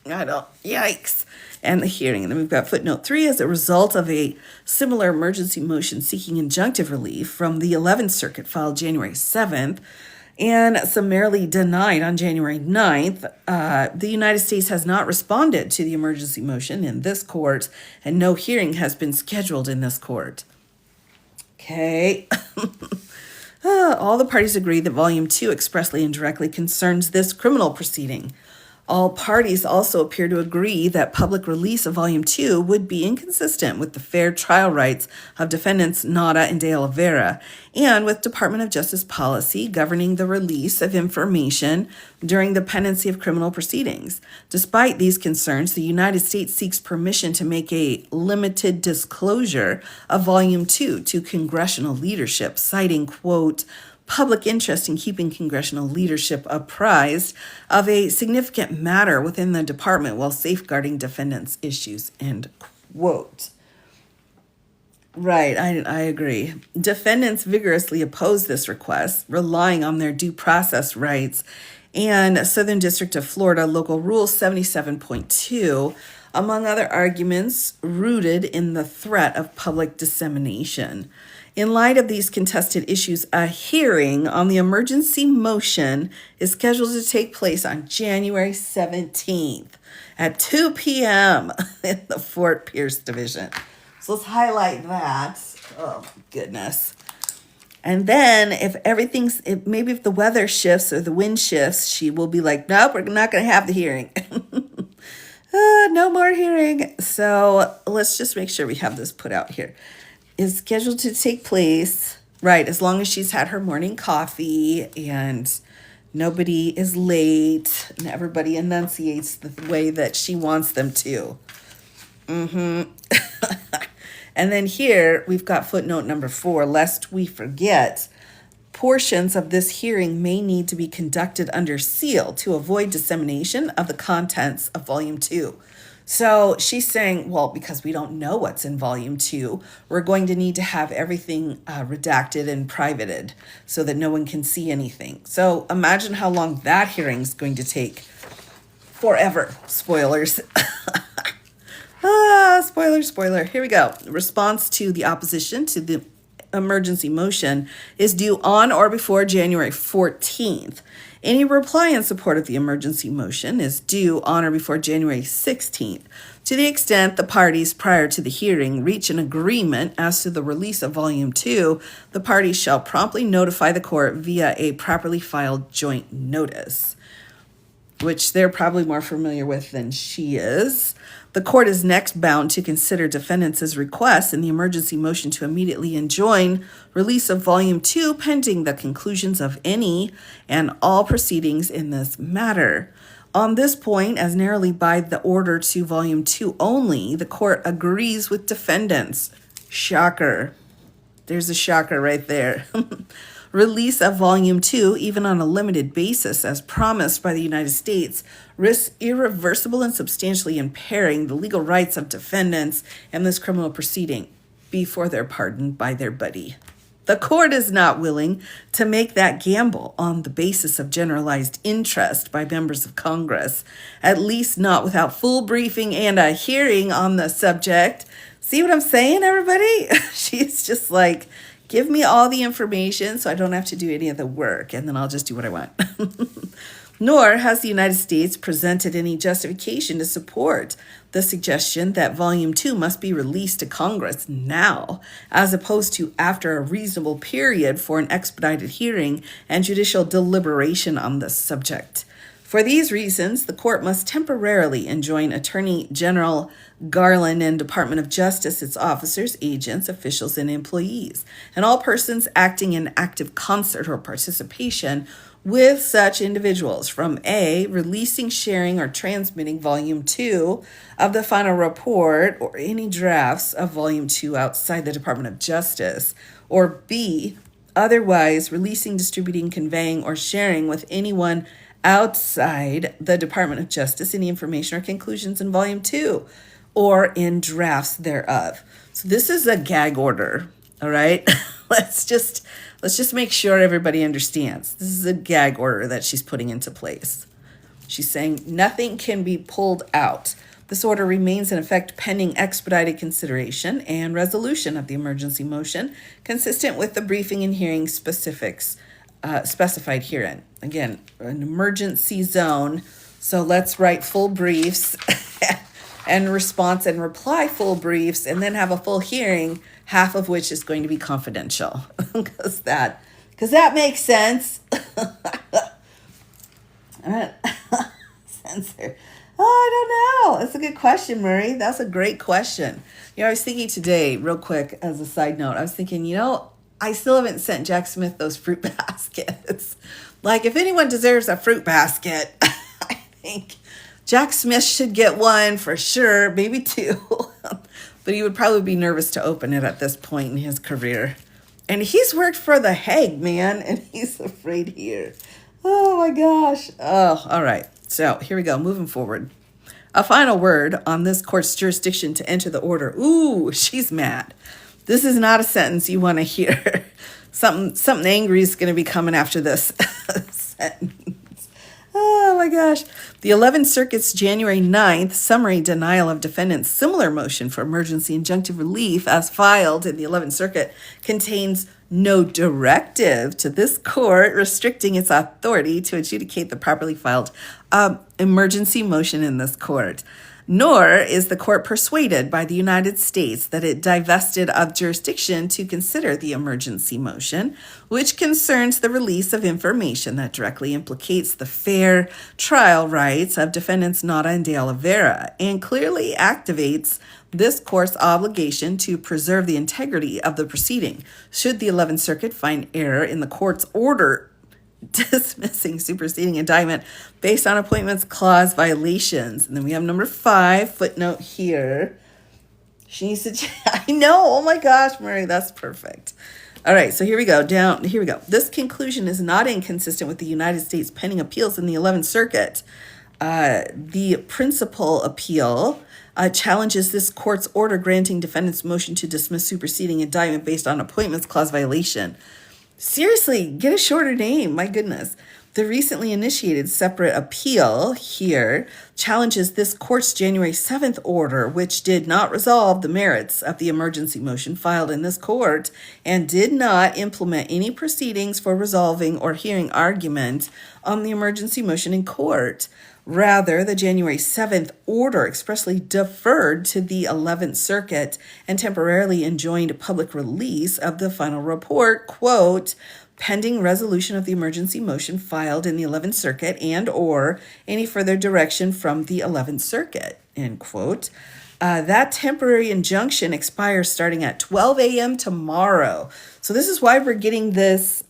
Yikes. And the hearing. And then we've got footnote 3 as a result of a similar emergency motion seeking injunctive relief from the 11th Circuit filed January 7th and summarily denied on January 9th. The United States has not responded to the emergency motion in this court, and no hearing has been scheduled in this court. Okay. All the parties agree that Volume 2 expressly and directly concerns this criminal proceeding. All parties also appear to agree that public release of Volume 2 would be inconsistent with the fair trial rights of defendants Nada and De Oliveira and with Department of Justice policy governing the release of information during the pendency of criminal proceedings. Despite these concerns, the United States seeks permission to make a limited disclosure of Volume 2 to congressional leadership, citing, quote, public interest in keeping congressional leadership apprised of a significant matter within the department while safeguarding defendants' issues, end quote. Right, I agree. Defendants vigorously oppose this request, relying on their due process rights and Southern District of Florida Local Rule 77.2, among other arguments rooted in the threat of public dissemination. In light of these contested issues, a hearing on the emergency motion is scheduled to take place on January 17th at 2 p.m. in the Fort Pierce Division. So let's highlight that. Oh, goodness. And then if if the weather shifts or the wind shifts, she will be like, nope, we're not going to have the hearing. No more hearing. So let's just make sure we have this put out here. Is scheduled to take place, right, as long as she's had her morning coffee and nobody is late and everybody enunciates the way that she wants them to. And then here we've got footnote number 4, lest we forget, portions of this hearing may need to be conducted under seal to avoid dissemination of the contents of Volume 2. So she's saying, well, because we don't know what's in Volume 2, we're going to need to have everything redacted and privated so that no one can see anything. So imagine how long that hearing is going to take. Forever. Spoilers. Spoiler. Here we go. Response to the opposition to the emergency motion is due on or before January 14th. Any reply in support of the emergency motion is due on or before January 16th. To the extent the parties prior to the hearing reach an agreement as to the release of Volume 2, the parties shall promptly notify the court via a properly filed joint notice, which they're probably more familiar with than she is. The court is next bound to consider defendants' requests in the emergency motion to immediately enjoin release of Volume 2 pending the conclusions of any and all proceedings in this matter. On this point, as narrowly by the order to Volume 2 only, the court agrees with defendants. Shocker. There's a shocker right there. Release of Volume 2, even on a limited basis, as promised by the United States, risks irreversible and substantially impairing the legal rights of defendants in this criminal proceeding before they're pardoned by their buddy. The court is not willing to make that gamble on the basis of generalized interest by members of Congress, at least not without full briefing and a hearing on the subject. See what I'm saying, everybody? She's just like, give me all the information so I don't have to do any of the work, and then I'll just do what I want. Nor has the United States presented any justification to support the suggestion that Volume 2 must be released to Congress now, as opposed to after a reasonable period for an expedited hearing and judicial deliberation on the subject. For these reasons, the court must temporarily enjoin Attorney General Garland and Department of Justice, its officers, agents, officials, and employees, and all persons acting in active concert or participation with such individuals from A, releasing, sharing, or transmitting Volume 2 of the final report or any drafts of Volume 2 outside the Department of Justice, or B, otherwise releasing, distributing, conveying, or sharing with anyone outside the Department of Justice any information or conclusions in Volume 2 or in drafts thereof. So this is a gag order, all right? Let's just make sure everybody understands. This is a gag order that she's putting into place. She's saying nothing can be pulled out. This order remains in effect pending expedited consideration and resolution of the emergency motion, consistent with the briefing and hearing specifics specified herein. Again, an emergency zone. So let's write full briefs and response and reply full briefs, and then have a full hearing, half of which is going to be confidential, because that makes sense. Censor. Oh, I don't know. That's a good question, Murray. That's a great question. I was thinking today, real quick, as a side note, I was thinking, I still haven't sent Jack Smith those fruit baskets. Like, if anyone deserves a fruit basket, I think Jack Smith should get one for sure, maybe two. But he would probably be nervous to open it at this point in his career. And he's worked for the Hague, man, and he's afraid here. Oh, my gosh. Oh, all right. So here we go, moving forward. A final word on this court's jurisdiction to enter the order. Ooh, she's mad. This is not a sentence you want to hear. Something angry is going to be coming after this sentence. Oh my gosh. The 11th Circuit's January 9th summary denial of defendant's similar motion for emergency injunctive relief as filed in the 11th Circuit contains no directive to this court restricting its authority to adjudicate the properly filed emergency motion in this court. Nor is the court persuaded by the United States that it divested of jurisdiction to consider the emergency motion, which concerns the release of information that directly implicates the fair trial rights of defendants Nauta and De Oliveira, and clearly activates this court's obligation to preserve the integrity of the proceeding, should the 11th Circuit find error in the court's order dismissing superseding indictment based on appointments clause violations. And then we have number 5, footnote here. She needs to, I know, oh my gosh, Murray, that's perfect. All right, so here we go. This conclusion is not inconsistent with the United States pending appeals in the 11th Circuit. The principal appeal challenges this court's order granting defendants' motion to dismiss superseding indictment based on appointments clause violation. Seriously, get a shorter name. My goodness. The recently initiated separate appeal here challenges this court's January 7th order, which did not resolve the merits of the emergency motion filed in this court and did not implement any proceedings for resolving or hearing argument on the emergency motion in court. Rather, the January 7th order expressly deferred to the 11th Circuit and temporarily enjoined public release of the final report, quote, pending resolution of the emergency motion filed in the 11th Circuit and or any further direction from the 11th Circuit, end quote. That temporary injunction expires starting at 12 a.m. tomorrow. So this is why we're getting this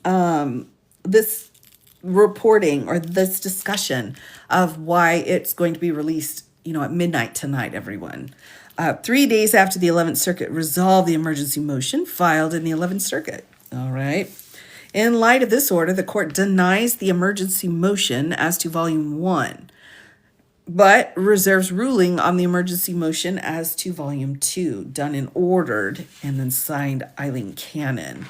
reporting or this discussion of why it's going to be released, at midnight tonight, everyone. 3 days after the 11th Circuit resolved the emergency motion filed in the 11th Circuit. All right. In light of this order, the court denies the emergency motion as to Volume 1, but reserves ruling on the emergency motion as to Volume 2, done and ordered, and then signed Eileen Cannon.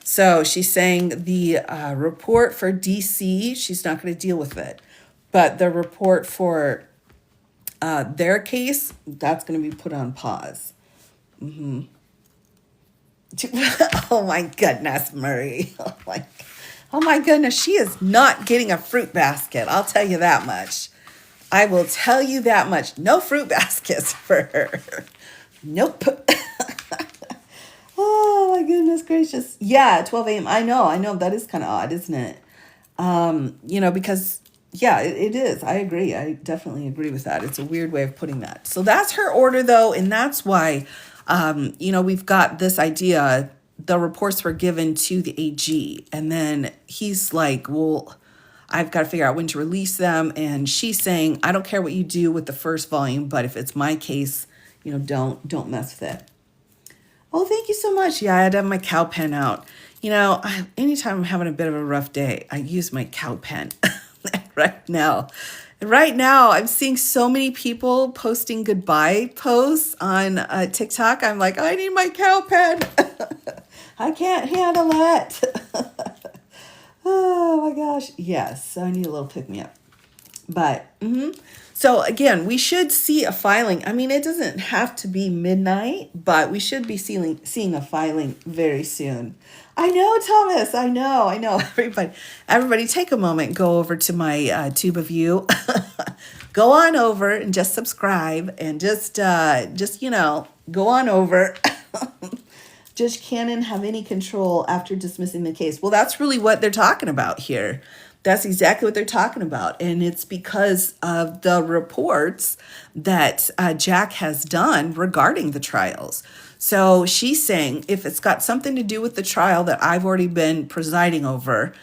So she's saying the report for DC, she's not going to deal with it. But the report for their case, that's going to be put on pause. Oh my goodness, Murray. Oh my goodness, she is not getting a fruit basket. I'll tell you that much. I will tell you that much. No fruit baskets for her. Nope. Oh my goodness gracious. Yeah, 12 a.m. I know. That is kind of odd, isn't it? Because yeah, it is. I agree. I definitely agree with that. It's a weird way of putting that. So that's her order though. And that's why, we've got this idea. The reports were given to the AG and then he's like, well, I've got to figure out when to release them. And she's saying, I don't care what you do with the first volume, but if it's my case, don't mess with it. Oh, thank you so much. Yeah, I had to have my cow pen out. Anytime I'm having a bit of a rough day, I use my cow pen. Right now, I'm seeing so many people posting goodbye posts on TikTok. I'm like, I need my cow pen. I can't handle it. Oh my gosh. Yes, I need a little pick me up. But so again, we should see a filing. I mean, it doesn't have to be midnight, but we should be seeing a filing very soon. I know, Thomas. I know. Everybody take a moment, go over to my Tube of You. Go on over and just subscribe and just go on over. Judge Cannon have any control after dismissing the case? Well, that's really what they're talking about here. That's exactly what they're talking about. And it's because of the reports that Jack has done regarding the trials. So she's saying if it's got something to do with the trial that I've already been presiding over,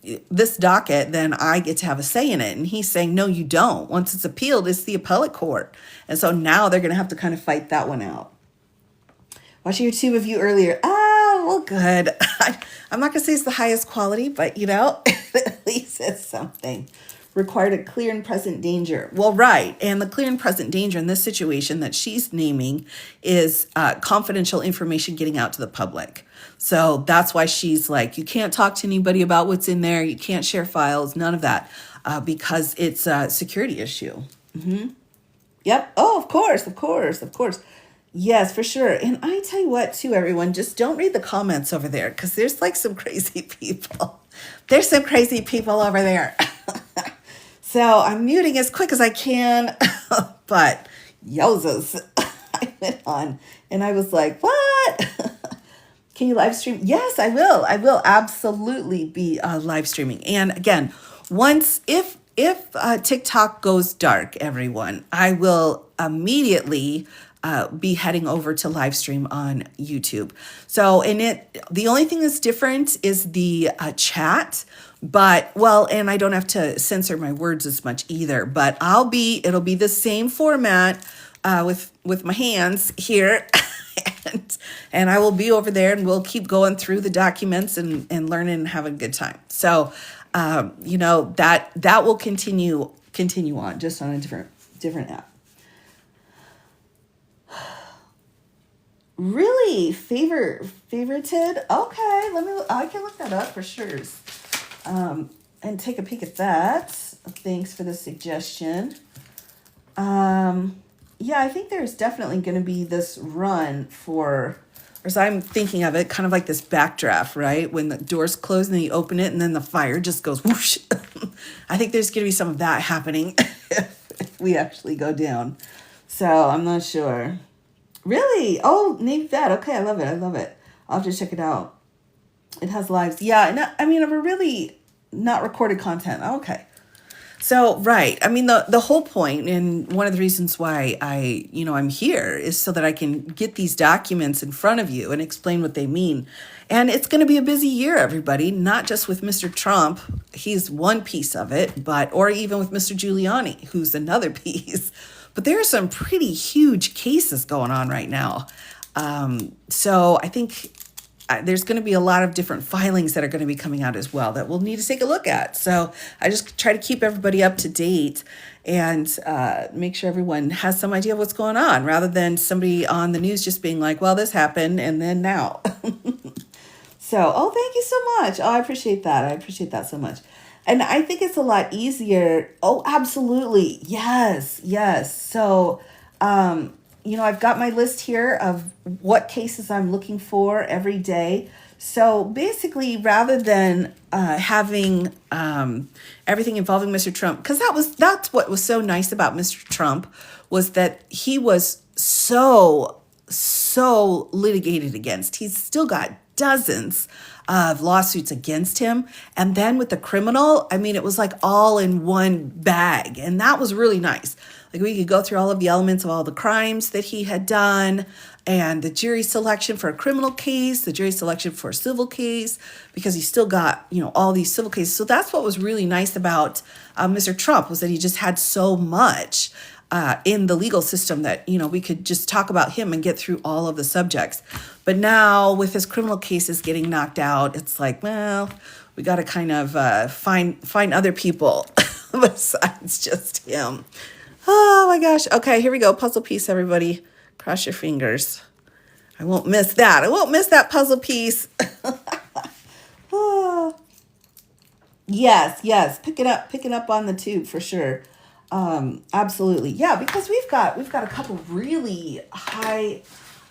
this docket, then I get to have a say in it. And he's saying, no, you don't. Once it's appealed, it's the appellate court. And so now they're going to have to kind of fight that one out. Watching your Tube of You earlier. Well, good. I'm not going to say it's the highest quality, but at least it's something. Required a clear and present danger. Well, right. And the clear and present danger in this situation that she's naming is confidential information getting out to the public. So that's why she's like, you can't talk to anybody about what's in there. You can't share files, none of that, because it's a security issue. Yep. Oh, of course. Yes, for sure. And I tell you what, too, everyone, just don't read the comments over there because there's like some crazy people. There's some crazy people over there. So I'm muting as quick as I can. But yowzas, I went on and I was like, what? Can you live stream? Yes, I will. I will absolutely be live streaming. And again, if TikTok goes dark, everyone, I will immediately be heading over to live stream on YouTube. So the only thing that's different is the chat, and I don't have to censor my words as much either, but it'll be the same format with my hands here. And I will be over there and we'll keep going through the documents and learning and having a good time. So, that will continue on just on a different app. Really? Favorited? Okay, I can look that up for sure. And take a peek at that. Thanks for the suggestion. Yeah, I think there's definitely going to be this run or as I'm thinking of it, kind of like this backdraft, right? When the doors close and then you open it and then the fire just goes whoosh. I think there's going to be some of that happening if we actually go down. So I'm not sure. Really? Oh, name that. Okay, I love it. I'll have to check it out. It has lives. Yeah, we're really not recorded content. Okay. So, right. I mean, the whole point and one of the reasons why I'm here is so that I can get these documents in front of you and explain what they mean. And it's going to be a busy year, everybody, not just with Mr. Trump. He's one piece of it, or even with Mr. Giuliani, who's another piece. But there are some pretty huge cases going on right now. So I think there's going to be a lot of different filings that are going to be coming out as well that we'll need to take a look at. So I just try to keep everybody up to date and make sure everyone has some idea of what's going on rather than somebody on the news just being like, well, this happened and then now. So, oh, thank you so much. Oh, I appreciate that. I appreciate that so much. And I think it's a lot easier. Oh, absolutely. Yes, yes. So, I've got my list here of what cases I'm looking for every day. So basically, rather than having everything involving Mr. Trump, because that's what was so nice about Mr. Trump, was that he was so litigated against. He's still got dozens of lawsuits against him. And then with the criminal, I mean, it was like all in one bag. And that was really nice. Like we could go through all of the elements of all the crimes that he had done and the jury selection for a criminal case, the jury selection for a civil case, because he still got, all these civil cases. So that's what was really nice about Mr. Trump, was that he just had so much in the legal system that, we could just talk about him and get through all of the subjects. But now with his criminal cases getting knocked out, it's like, well, we got to kind of find other people besides just him. Oh my gosh. Okay, here we go. Puzzle piece, everybody. Cross your fingers. I won't miss that. I won't miss that puzzle piece. Oh. Yes. Picking up on the tube for sure. Absolutely. Yeah, because we've got a couple really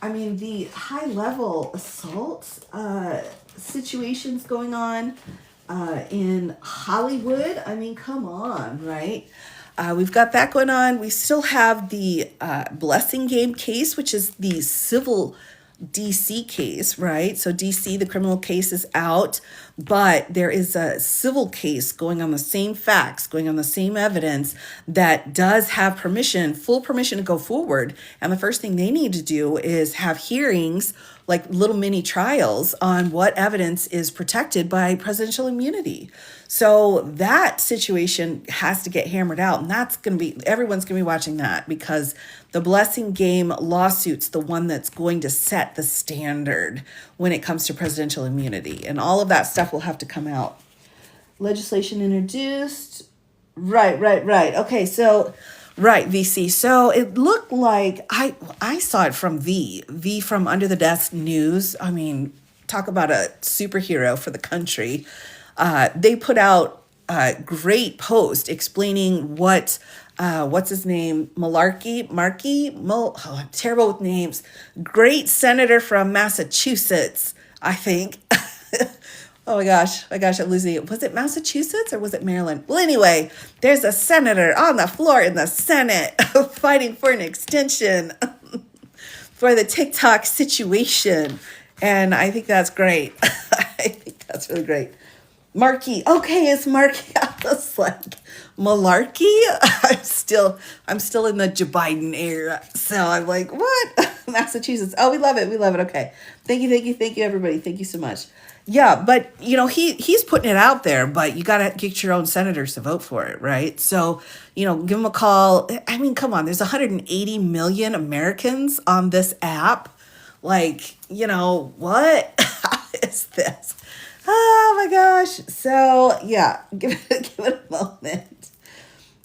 the high level assault situations going on in Hollywood. I mean, come on, right? We've got that going on. We still have the Blessing Game case, which is the civil DC case, right? So DC, the criminal case is out, but there is a civil case going on the same facts, going on the same evidence that does have full permission to go forward. And the first thing they need to do is have hearings, like little mini trials on what evidence is protected by presidential immunity. So that situation has to get hammered out. And everyone's going to be watching that, because the Blessing Game lawsuit's the one that's going to set the standard when it comes to presidential immunity. And all of that stuff will have to come out. Legislation introduced. Right. Okay, so, right, VC. So it looked like, I saw it from V from Under the Desk News. I mean, talk about a superhero for the country. They put out a great post explaining what's his name? I'm terrible with names. Great senator from Massachusetts, I think. Oh my gosh, I'm losing it. Was it Massachusetts or was it Maryland? Well, anyway, there's a senator on the floor in the Senate fighting for an extension for the TikTok situation. And I think that's great. I think that's really great. Markey. Okay, it's Markey. I was like, malarkey? I'm still in the Joe Biden era. So I'm like, what? Massachusetts. Oh, we love it. Okay. Thank you, everybody. Thank you so much. Yeah, but he's putting it out there, but you got to get your own senators to vote for it, right? So, give him a call. I mean, come on, there's 180 million Americans on this app. Like, what is this? Oh my gosh. So yeah, give it a moment.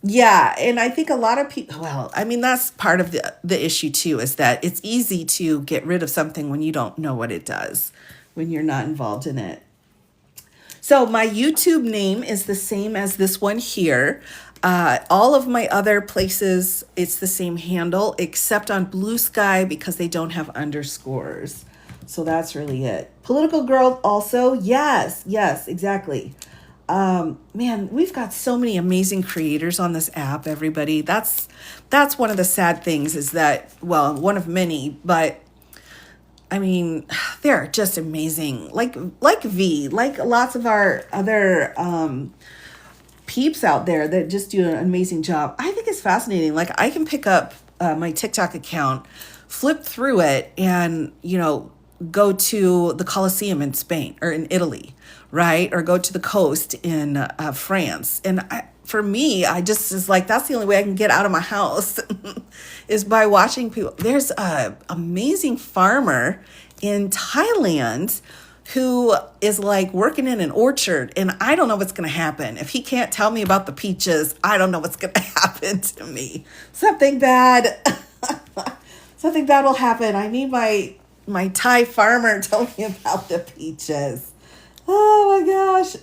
Yeah, and I think a lot of people, that's part of the issue too, is that it's easy to get rid of something when you don't know what it does, when you're not involved in it. So my YouTube name is the same as this one here. All of my other places, it's the same handle, except on Blue Sky, because they don't have underscores. So that's really it. Political Girl also. Yes, exactly. Man, we've got so many amazing creators on this app, everybody. That's one of the sad things, is that, well, one of many, but I mean, they're just amazing. Like V, like lots of our other peeps out there that just do an amazing job. I think it's fascinating. Like, I can pick up my TikTok account, flip through it, and, go to the Colosseum in Spain or in Italy, right? Or go to the coast in France. And for me, I just is like, that's the only way I can get out of my house is by watching people. There's a amazing farmer in Thailand who is like working in an orchard, and I don't know what's going to happen. If he can't tell me about the peaches, I don't know what's going to happen to me. Something bad will happen. I need my my Thai farmer told me about the peaches. Oh my gosh.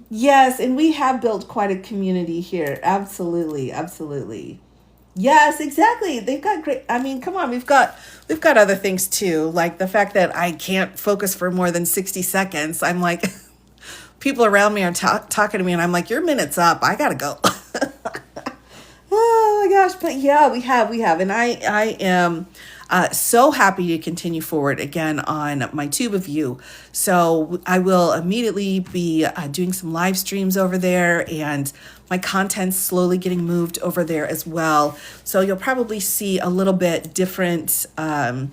Yes, and we have built quite a community here. Absolutely, absolutely. Yes, exactly. They've got great. I mean, come on, we've got other things too, like the fact that I can't focus for more than 60 seconds. I'm like, people around me are talking to me, and I'm like, your minute's up. I gotta go. Oh my gosh, but yeah, we have, and I am so happy to continue forward again on my Tube of You. So I will immediately be doing some live streams over there, and my content's slowly getting moved over there as well. So you'll probably see a little bit different a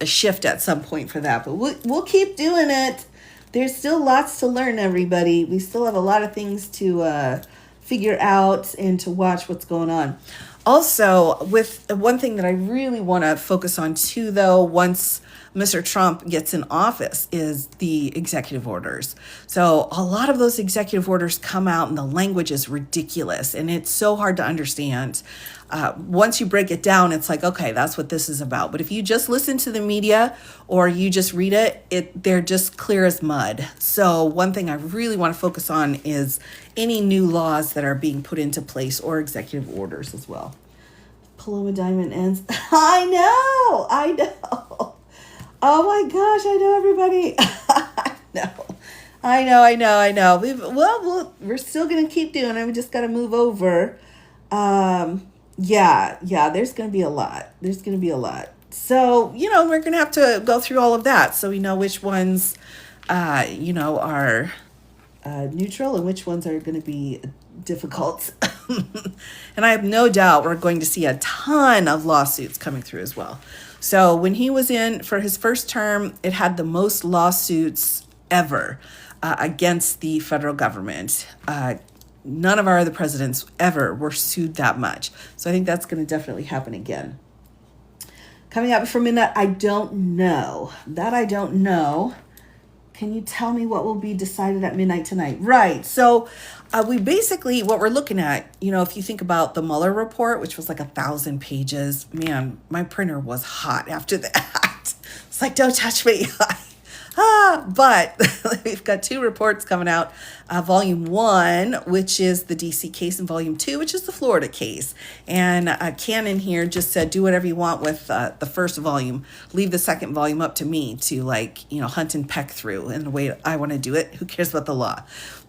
shift at some point for that, but we'll keep doing it. There's still lots to learn, everybody. We still have a lot of things to figure out and to watch what's going on. Also, with one thing that I really want to focus on too, though, once Mr. Trump gets in office, is the executive orders. So a lot of those executive orders come out and the language is ridiculous and it's so hard to understand. Once you break it down, it's like, okay, that's what this is about. But if you just listen to the media or you just read it, they're just clear as mud. So one thing I really want to focus on is any new laws that are being put into place or executive orders as well. Paloma Diamond ends. I know. Oh my gosh, I know everybody. I know. We're still going to keep doing it. We just got to move over. Yeah, there's going to be a lot. So, we're going to have to go through all of that so we know which ones, are neutral and which ones are going to be difficult. And I have no doubt we're going to see a ton of lawsuits coming through as well. So when he was in for his first term, it had the most lawsuits ever against the federal government. None of our other presidents ever were sued that much. So I think that's going to definitely happen again. Coming up before midnight, I don't know. Can you tell me what will be decided at midnight tonight? Right. So we basically, what we're looking at, if you think about the Mueller report, which was like 1,000 pages, man, my printer was hot after that. It's like, don't touch me. But we've got 2 reports coming out. Volume 1, which is the DC case, and Volume 2, which is the Florida case. And Canon here just said, do whatever you want with the first volume. Leave the second volume up to me to hunt and peck through in the way I want to do it. Who cares about the law?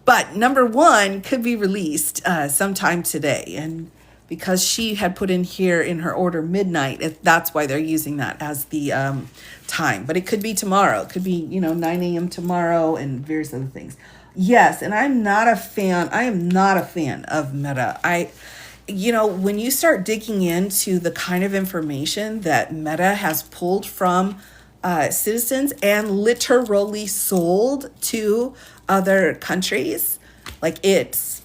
But number 1 could be released sometime today. And because she had put in here in her order midnight, that's why they're using that as the time. But it could be tomorrow. It could be, 9 a.m. tomorrow and various other things. Yes, and I am not a fan of Meta. When you start digging into the kind of information that Meta has pulled from citizens and literally sold to other countries, like it's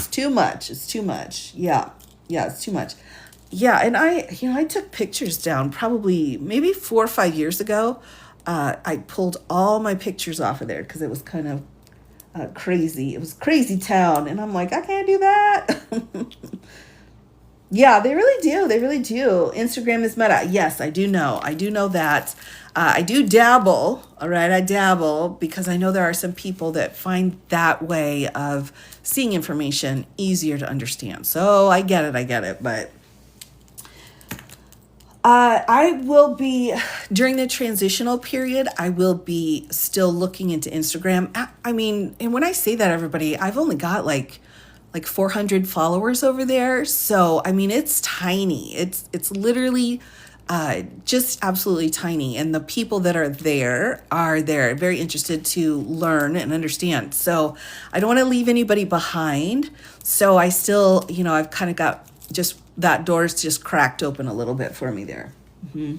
too much. It's too much. Yeah, it's too much. Yeah, and I took pictures down probably maybe 4 or 5 years ago. I pulled all my pictures off of there because it was kind of crazy. It was crazy town, and I'm like, I can't do that. Yeah, they really do. Instagram is Meta. Yes, I do know that. I do dabble. All right, I dabble because I know there are some people that find that way of seeing information easier to understand. So I get it, but I will be, during the transitional period, I will be still looking into Instagram. I mean, and when I say that, everybody, I've only got like 400 followers over there. So, I mean, it's tiny. It's literally just absolutely tiny. And the people that are there very interested to learn and understand. So I don't want to leave anybody behind. So I still, I've kind of got just that door's just cracked open a little bit for me there. Mm-hmm.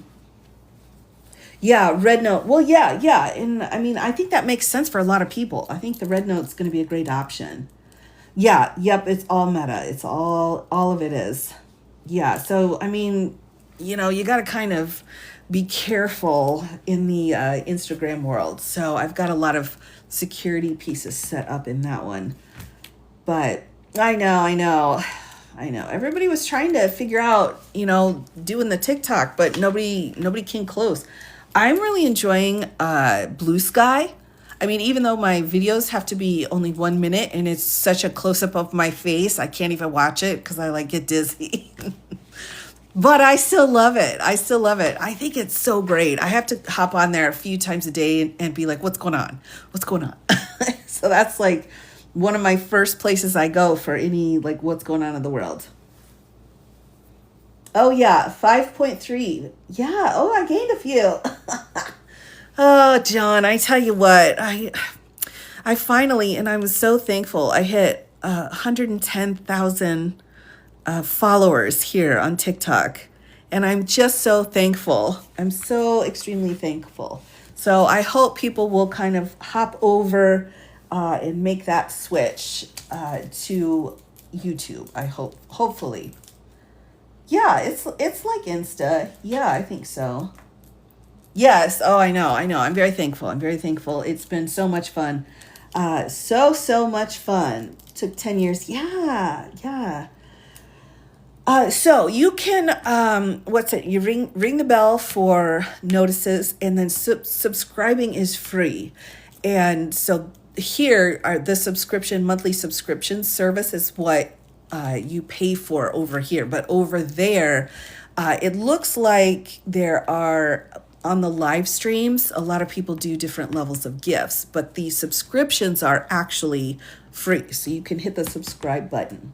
Yeah, Red Note. Well, yeah. And I mean, I think that makes sense for a lot of people. I think the Red Note's going to be a great option. Yeah, yep, it's all Meta. It's all of it is. Yeah, so I mean, you got to kind of be careful in the Instagram world. So I've got a lot of security pieces set up in that one. But I know. Everybody was trying to figure out, doing the TikTok, but nobody came close. I'm really enjoying Blue Sky. I mean, even though my videos have to be only 1 minute and it's such a close up of my face, I can't even watch it because I like get dizzy. But I still love it. I still love it. I think it's so great. I have to hop on there a few times a day and be like, what's going on? What's going on? So that's like one of my first places I go for any like what's going on in the world. Oh yeah, 5.3. Yeah. Oh, I gained a few. Oh, John, I tell you what, I finally, and I was so thankful, I hit 110,000 followers here on TikTok. And I'm just so thankful. I'm so extremely thankful. So I hope people will kind of hop over and make that switch to YouTube. I hope, hopefully. Yeah, it's like Insta. Yeah, I think so. Yes. Oh, I know. I know. I'm very thankful. I'm very thankful. It's been so much fun. So much fun. Took 10 years. Yeah. Yeah. So you can, what's it? You ring the bell for notices, and then subscribing is free. And so here are the monthly subscription service is what you pay for over here. But over there, it looks like there are on the live streams, a lot of people do different levels of gifts, but the subscriptions are actually free. So you can hit the subscribe button.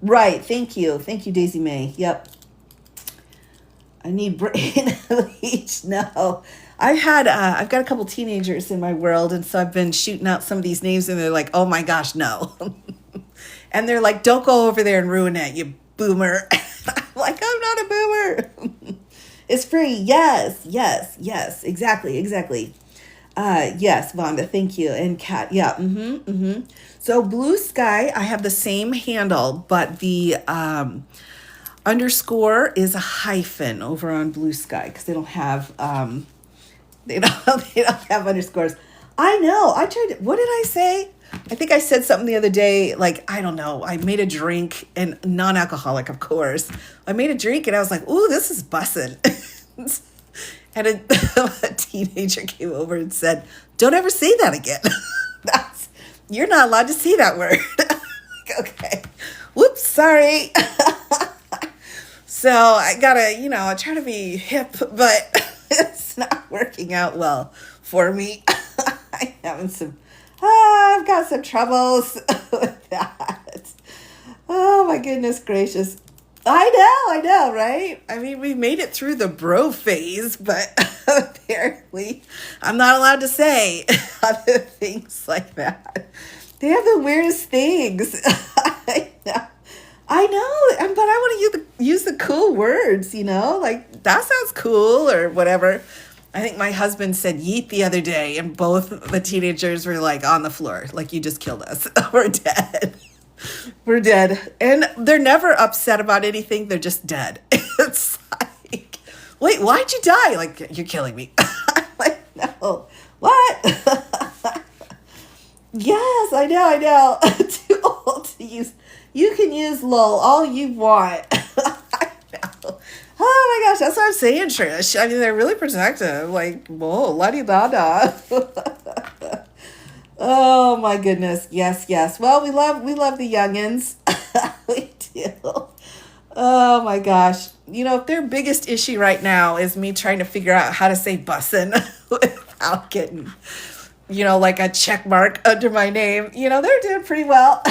Right. Thank you. Thank you, Daisy May. Yep. I need brain bleach. No. I've got a couple teenagers in my world, and so I've been shooting out some of these names, and they're like, oh my gosh, no. And they're like, don't go over there and ruin it, you boomer. I'm like, I'm not a boomer. It's free. Yes, yes, yes. Exactly, exactly. Yes, Vonda, thank you. And Kat, yeah. So Blue Sky, I have the same handle, but the underscore is a hyphen over on Blue Sky because they don't have they don't they don't have underscores. I know. I tried. What did I say? I think I said something the other day, like, I don't know. I made a drink, and non-alcoholic, of course. I made a drink, and I was like, ooh, this is bussin'. And a teenager came over and said, don't ever say that again. You're not allowed to say that word. Like, okay. Whoops, sorry. So I gotta, I try to be hip, but it's not working out well for me. I've got some troubles with that. Oh my goodness gracious. I know, right? I mean, we made it through the bro phase, but apparently I'm not allowed to say other things like that. They have the weirdest things. I know, but I want to use the cool words, like that sounds cool or whatever. I think my husband said yeet the other day, and both the teenagers were like on the floor, like, you just killed us. We're dead. We're dead. And they're never upset about anything. They're just dead. It's like, wait, why'd you die? Like, you're killing me. I'm like, no. What? Yes, I know. Too old to use. You can use lol all you want. I know. Oh my gosh, that's what I'm saying, Trish. I mean, they're really protective. Like, whoa, la-di-da-da. Oh my goodness. Yes, yes. Well, we love the youngins. We do. Oh my gosh. If their biggest issue right now is me trying to figure out how to say bussin' without getting, like a check mark under my name, they're doing pretty well.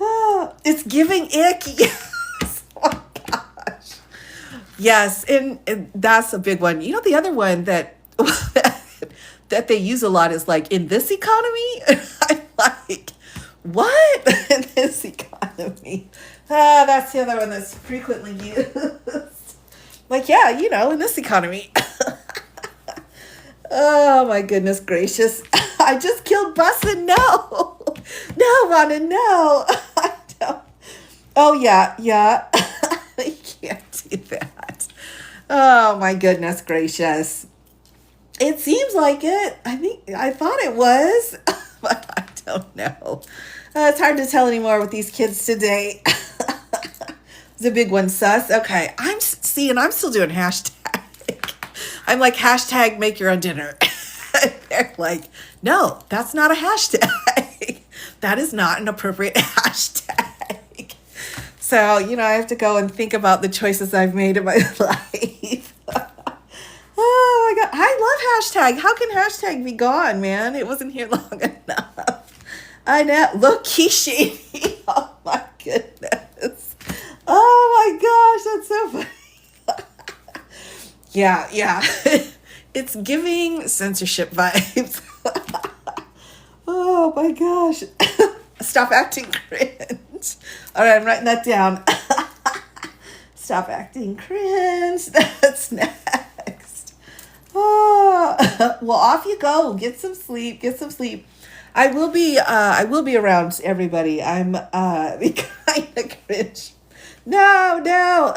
Oh, it's giving ick. Yes. Oh gosh. Yes, and that's a big one. The other one that that they use a lot is like, in this economy. I'm like, what? In this economy? That's the other one that's frequently used. Like, yeah, in this economy. Oh my goodness gracious. I just killed Bussin'. No. No, Rhonda, no. I don't. Oh yeah. I can't do that. Oh my goodness gracious. It seems like it. I thought it was, but I don't know. It's hard to tell anymore with these kids today. It's a big one, sus. Okay, I'm still doing hashtag. I'm like, hashtag make your own dinner. They're like, no, that's not a hashtag. That is not an appropriate hashtag. So, I have to go and think about the choices I've made in my life. Oh my God. I love hashtag. How can hashtag be gone, man? It wasn't here long enough. I know. Look, Kishi. Oh my goodness. Oh my gosh. That's so funny. Yeah. It's giving censorship vibes. Oh my gosh. Stop acting cringe. All right, I'm writing that down. Stop acting cringe. That's next. Oh, well, off you go. Get some sleep. I will be around everybody. I'm kind of cringe. No.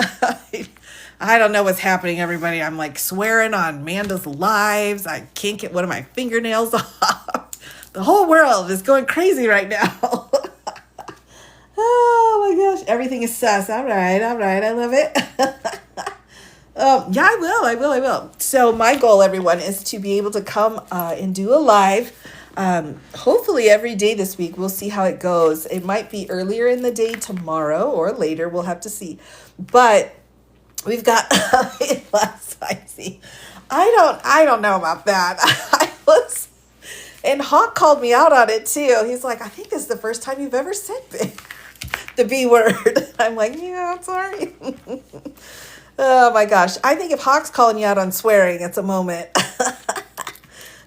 I don't know what's happening, everybody. I'm like swearing on Amanda's lives. I can't get one of my fingernails off. The whole world is going crazy right now. Oh my gosh. Everything is sus. All right. I love it. Yeah, I will. So my goal, everyone, is to be able to come and do a live. Hopefully every day this week. We'll see how it goes. It might be earlier in the day tomorrow or later. We'll have to see. But we've got last I see. I don't know about that. And Hawk called me out on it too. He's like, I think this is the first time you've ever said the B word. I'm like, yeah, I'm sorry. Oh my gosh. I think if Hawk's calling you out on swearing, it's a moment.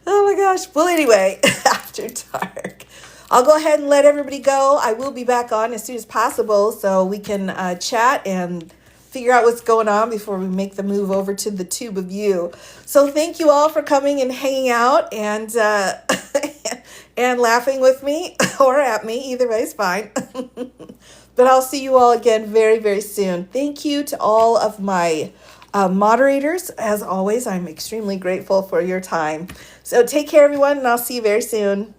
Oh my gosh. Well, anyway, after dark, I'll go ahead and let everybody go. I will be back on as soon as possible so we can chat and figure out what's going on before we make the move over to the tube of you. So thank you all for coming and hanging out and and laughing with me or at me. Either way is fine. But I'll see you all again very, very soon. Thank you to all of my moderators. As always, I'm extremely grateful for your time. So take care, everyone, and I'll see you very soon.